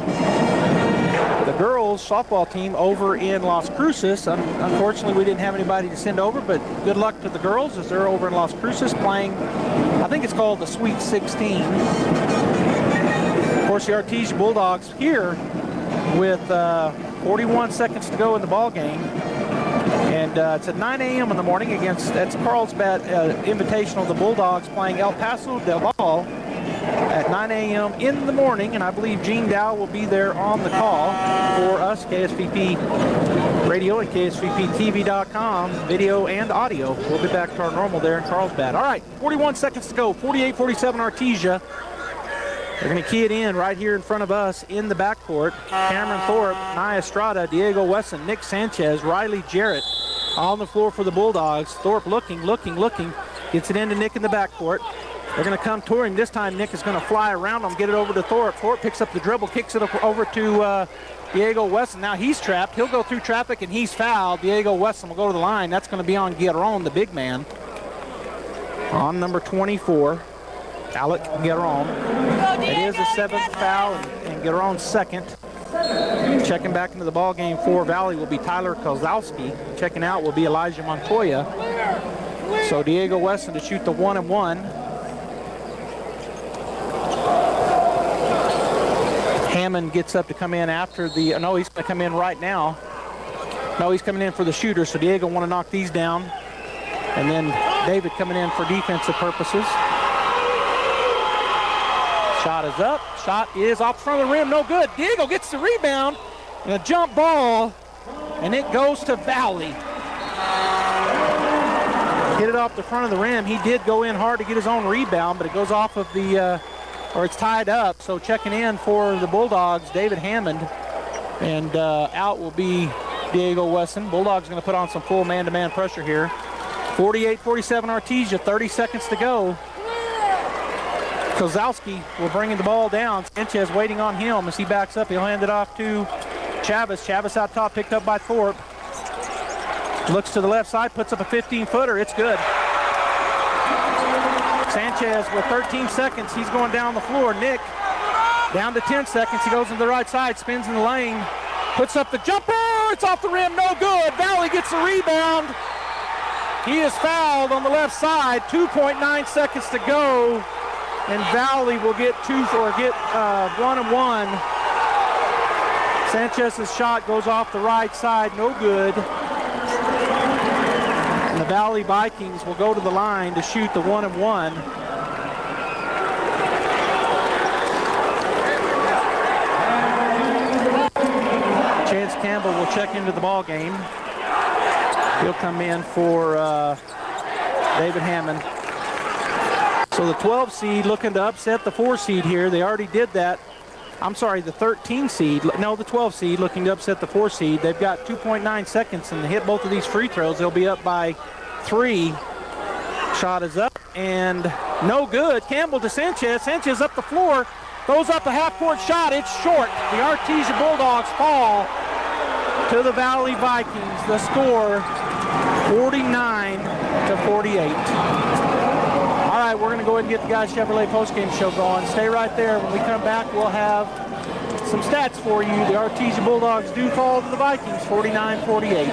S8: The girls softball team over in Las Cruces. Unfortunately, we didn't have anybody to send over, but good luck to the girls as they're over in Las Cruces playing, I think it's called the Sweet 16. Of course, the Artesia Bulldogs here with 41 seconds to go in the ball game. And it's at 9 a.m. in the morning that's Carlsbad Invitational. The Bulldogs playing El Paso Del Valle at 9 a.m. in the morning, and I believe Gene Dow will be there on the call for us, KSVP Radio and KSVPTV.com, video and audio. We'll be back to our normal there in Carlsbad. All right, 41 seconds to go, 48-47 Artesia. They're going to key it in right here in front of us in the backcourt. Cameron Thorpe, Nia Estrada, Diego Wesson, Nick Sanchez, Riley Jarrett on the floor for the Bulldogs. Thorpe looking, gets it into Nick in the backcourt. They're going to come to him. This time, Nick is going to fly around him, get it over to Thorpe. Thorpe picks up the dribble, kicks it over to Diego Wesson. Now he's trapped. He'll go through traffic, and he's fouled. Diego Wesson will go to the line. That's going to be on Guerron, the big man, on number 24, Alec Guerron. It is the 7th foul, and Guerron's 2nd. Checking back into the ball game for Valley will be Tyler Kozlowski. Checking out will be Elijah Montoya. So Diego Wesson to shoot the 1-and-1. Hammond gets up to come in after the, no, he's going to come in right now. No, he's coming in for the shooter, so Diego want to knock these down. And then David coming in for defensive purposes. Shot is up. Shot is off the front of the rim. No good. Diego gets the rebound and a jump ball, and it goes to Valley. Get it off the front of the rim. He did go in hard to get his own rebound, but it goes off of the, or it's tied up. So checking in for the Bulldogs, David Hammond, and out will be Diego Wesson. Bulldogs going to put on some full man-to-man pressure here. 48-47 Artesia, 30 seconds to go. Kozlowski will bring the ball down. Sanchez waiting on him as he backs up. He'll hand it off to Chavez. Chavez out top, picked up by Thorpe. Looks to the left side, puts up a 15-footer. It's good. Sanchez with 13 seconds. He's going down the floor. Nick down to 10 seconds. He goes to the right side, spins in the lane, puts up the jumper. It's off the rim, no good. Valley gets the rebound. He is fouled on the left side. 2.9 seconds to go. And Valley will get 1-and-1. Sanchez's shot goes off the right side, no good. And the Valley Vikings will go to the line to shoot the 1-and-1. Campbell will check into the ball game. He'll come in for David Hammond. So the 12 seed looking to upset the 4 seed here. They already did that. I'm sorry, the 13 seed. No, the 12 seed looking to upset the 4 seed. They've got 2.9 seconds and to hit both of these free throws. They'll be up by 3. Shot is up and no good. Campbell to Sanchez. Sanchez up the floor. Throws up a half-court shot. It's short. The Artesia Bulldogs fall to the Valley Vikings. The score 49-48. All right, we're going to go ahead and get the Guys Chevrolet postgame show going. Stay right there. When we come back, we'll have some stats for you. The Artesia Bulldogs do fall to the Vikings 49-48.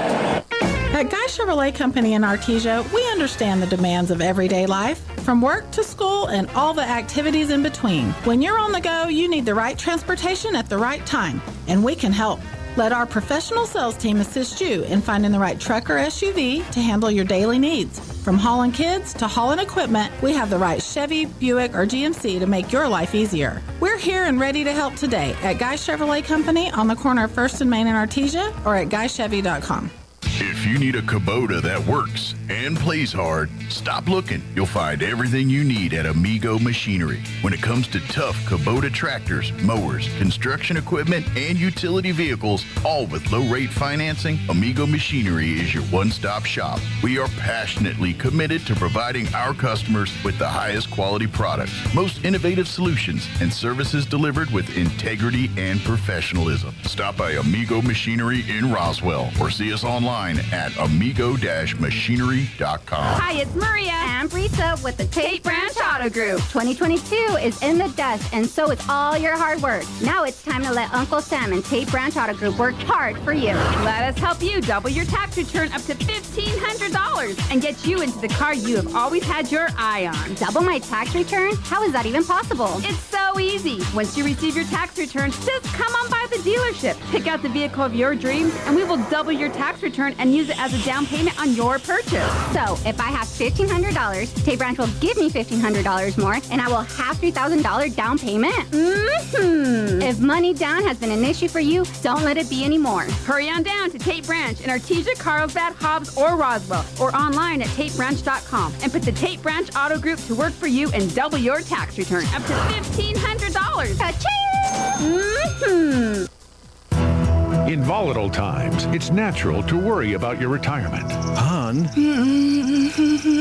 S6: At Guy Chevrolet Company in Artesia, we understand the demands of everyday life, from work to school and all the activities in between. When you're on the go, you need the right transportation at the right time, and we can help. Let our professional sales team assist you in finding the right truck or SUV to handle your daily needs. From hauling kids to hauling equipment, we have the right Chevy, Buick, or GMC to make your life easier. We're here and ready to help today at Guy Chevrolet Company on the corner of 1st and Main in Artesia or at guychevy.com.
S7: If you need a Kubota that works and plays hard, stop looking. You'll find everything you need at Amigo Machinery. When it comes to tough Kubota tractors, mowers, construction equipment, and utility vehicles, all with low-rate financing, Amigo Machinery is your one-stop shop. We are passionately committed to providing our customers with the highest quality products, most innovative solutions, and services delivered with integrity and professionalism. Stop by Amigo Machinery in Roswell or see us online at amigo-machinery.com.
S18: Hi, it's Maria and Brisa with the Tate Branch Auto Group. 2022 is in the dust, and so is all your hard work. Now it's time to let Uncle Sam and Tate Branch Auto Group work hard for you.
S19: Let us help you double your tax return up to $1,500 and get you into the car you have always had your eye on.
S18: Double my tax return? How is that even possible?
S19: It's so easy. Once you receive your tax return, just come on by the dealership. Pick out the vehicle of your dreams, and we will double your tax return and use it as a down payment on your purchase.
S18: So if I have $1,500, Tate Branch will give me $1,500 more, and I will have $3,000 down payment? Mm-hmm. If money down has been an issue for you, don't let it be anymore.
S19: Hurry on down to Tate Branch in Artesia, Carlsbad, Hobbs, or Roswell, or online at TateBranch.com, and put the Tate Branch Auto Group to work for you and double your tax return up to $1,500.
S18: Ka-ching! Mm-hmm.
S20: In volatile times, it's natural to worry about your retirement.
S21: Hon,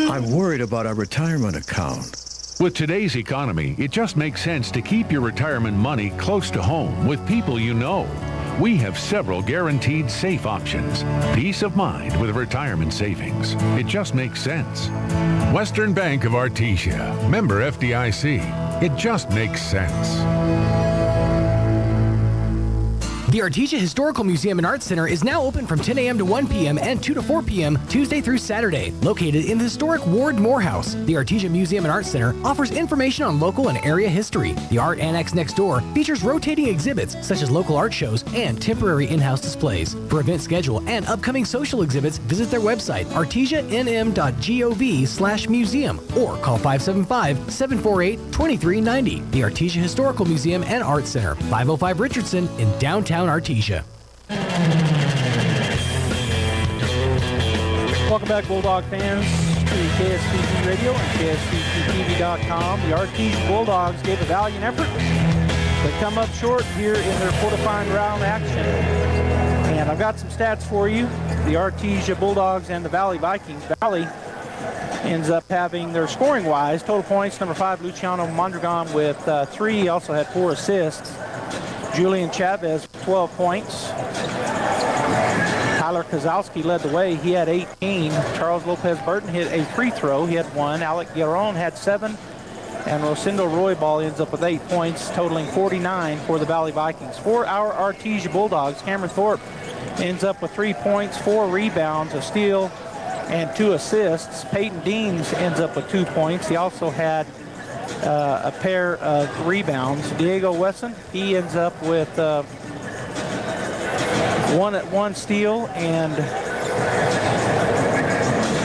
S21: I'm worried about our retirement account.
S20: With today's economy, it just makes sense to keep your retirement money close to home with people you know. We have several guaranteed safe options. Peace of mind with retirement savings. It just makes sense. Western Bank of Artesia. Member FDIC. It just makes sense.
S13: The Artesia Historical Museum and Arts Center is now open from 10 a.m. to 1 p.m. and 2 to 4 p.m. Tuesday through Saturday. Located in the historic Ward Morehouse, the Artesia Museum and Arts Center offers information on local and area history. The art annex next door features rotating exhibits such as local art shows and temporary in-house displays. For event schedule and upcoming social exhibits, visit their website, artesianm.gov/museum, or call 575-748-2390. The Artesia Historical Museum and Arts Center, 505 Richardson in downtown Artesia.
S8: Welcome back, Bulldog fans, to KSVP Radio and KSVPTV.com. The Artesia Bulldogs gave a valiant effort. They come up short here in their quarterfinal round action. And I've got some stats for you. The Artesia Bulldogs and the Valley Vikings. Valley ends up having their scoring-wise, total points, number 5, Luciano Mondragon with 3. He also had 4 assists. Julian Chavez, 12 points. Tyler Kozlowski led the way. He had 18. Charles Lopez Burton hit a free throw. He had 1. Alec Guerron had 7. And Rosendo Roybal ends up with 8 points, totaling 49 for the Valley Vikings. For our Artesia Bulldogs, Cameron Thorpe ends up with 3 points, 4 rebounds, a steal, and 2 assists. Peyton Deans ends up with 2 points. He also had a pair of rebounds. Diego Wesson, he ends up with 1 steal, and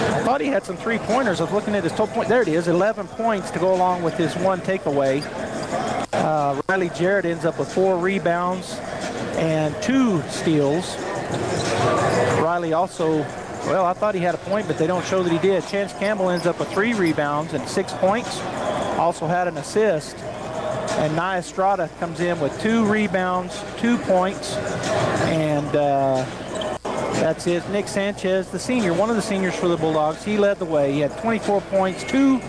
S8: I thought he had some 3-pointers. I was looking at his total point. There it is, 11 points to go along with his 1 takeaway. Riley Jarrett ends up with 4 rebounds and 2 steals. Riley also, well, I thought he had a point, but they don't show that he did. Chance Campbell ends up with 3 rebounds and 6 points. Also had an assist. And Nia Estrada comes in with 2 rebounds, 2 points, and that's it. Nick Sanchez, the senior, one of the seniors for the Bulldogs, he led the way. He had 24 points, 2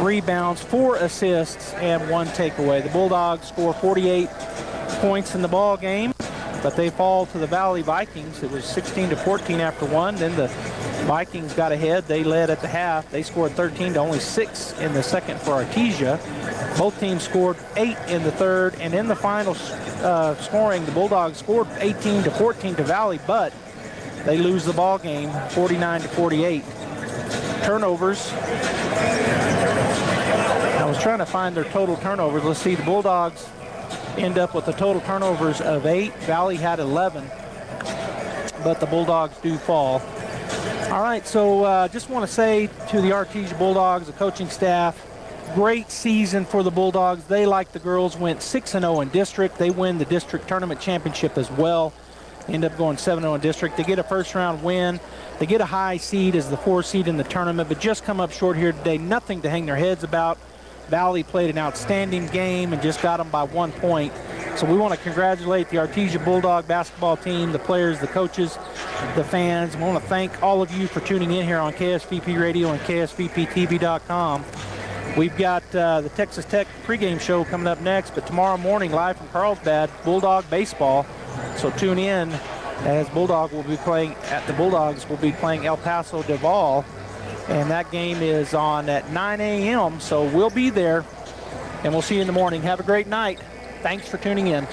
S8: rebounds, 4 assists, and 1 takeaway. The Bulldogs score 48 points in the ball game, but they fall to the Valley Vikings. It was 16-14 after 1. Then the Vikings got ahead. They led at the half. They scored 13 to only 6 in the second for Artesia. Both teams scored 8 in the third, and in the final scoring, the Bulldogs scored 18-14 to Valley, but they lose the ball game 49-48. Turnovers. I was trying to find their total turnovers. Let's see, the Bulldogs end up with the total turnovers of 8. Valley had 11, but the Bulldogs do fall. All right, so just want to say to the Artesia Bulldogs, the coaching staff, great season for the Bulldogs. They, like the girls, went 6-0 in district. They win the district tournament championship as well. End up going 7-0 in district. They get a first-round win. They get a high seed as the 4th seed in the tournament, but just come up short here today. Nothing to hang their heads about. Valley played an outstanding game and just got them by 1 point. So we want to congratulate the Artesia Bulldog basketball team, the players, the coaches, the fans. We want to thank all of you for tuning in here on KSVP Radio and KSVPTV.com. We've got the Texas Tech pregame show coming up next, but tomorrow morning, live from Carlsbad, Bulldog baseball. So tune in as the Bulldogs will be playing El Paso Deval, and that game is on at 9 a.m. So we'll be there, and we'll see you in the morning. Have a great night. Thanks for tuning in.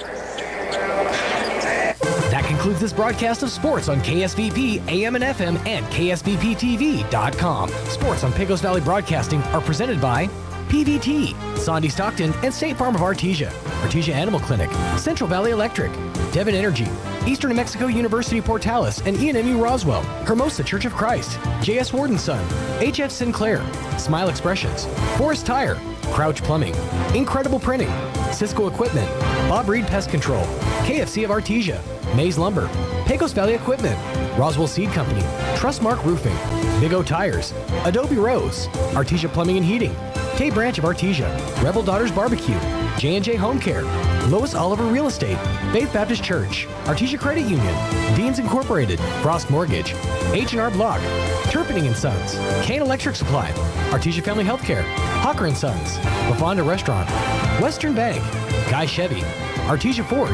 S13: That concludes this broadcast of sports on KSVP, AM and FM, and KSVPTV.com. Sports on Pecos Valley Broadcasting are presented by PVT, Sondy Stockton, and State Farm of Artesia, Artesia Animal Clinic, Central Valley Electric, Devon Energy, Eastern New Mexico University Portales and ENMU Roswell, Hermosa Church of Christ, J.S. Warden Son, HF Sinclair, Smile Expressions, Forest Tire, Crouch Plumbing, Incredible Printing, Cisco Equipment, Bob Reed Pest Control, KFC of Artesia, Maze Lumber, Pecos Valley Equipment, Roswell Seed Company, Trustmark Roofing, Big O Tires, Adobe Rose, Artesia Plumbing and Heating, Tate Branch of Artesia, Rebel Daughters Barbecue, J&J Home Care, Lois Oliver Real Estate, Faith Baptist Church, Artesia Credit Union, Deans Incorporated, Frost Mortgage, H&R Block, Turpinning & Sons, Kane Electric Supply, Artesia Family Healthcare, Hawker & Sons, LaFonda Restaurant, Western Bank, Guy Chevy, Artesia Ford,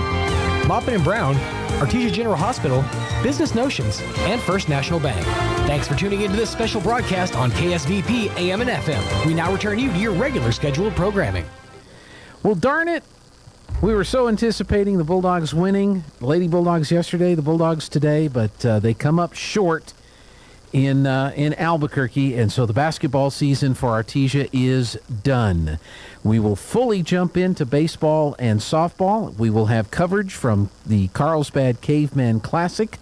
S13: Maupin & Brown, Artesia General Hospital, Business Notions, and First National Bank. Thanks for tuning into this special broadcast on KSVP, AM and FM. We now return you to your regular scheduled programming.
S27: Well, darn it. We were so anticipating the Bulldogs winning. The Lady Bulldogs yesterday, the Bulldogs today, but they come up short in Albuquerque, and so the basketball season for Artesia is done. We will fully jump into baseball and softball. We will have coverage from the Carlsbad Caveman Classic.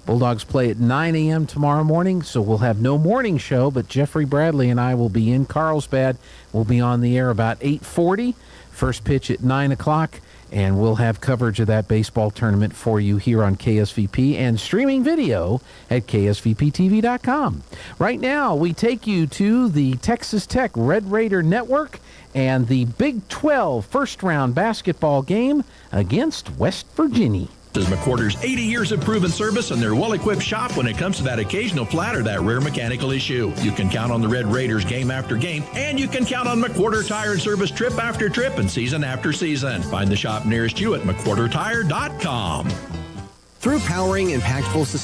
S27: Bulldogs play at 9 a.m. tomorrow morning, so we'll have no morning show, but Jeffrey Bradley and I will be in Carlsbad. We'll be on the air about 8:40, first pitch at 9 o'clock, and we'll have coverage of that baseball tournament for you here on KSVP and streaming video at KSVPTV.com. Right now, we take you to the Texas Tech Red Raider Network and the Big 12 first-round basketball game against West Virginia.
S9: This is McWhorter's 80 years of proven service and their well-equipped shop when it comes to that occasional flat or that rare mechanical issue. You can count on the Red Raiders game after game, and you can count on McWhorter Tire and Service trip after trip and season after season. Find the shop nearest you at McWhorterTire.com.
S10: Through powering impactful society,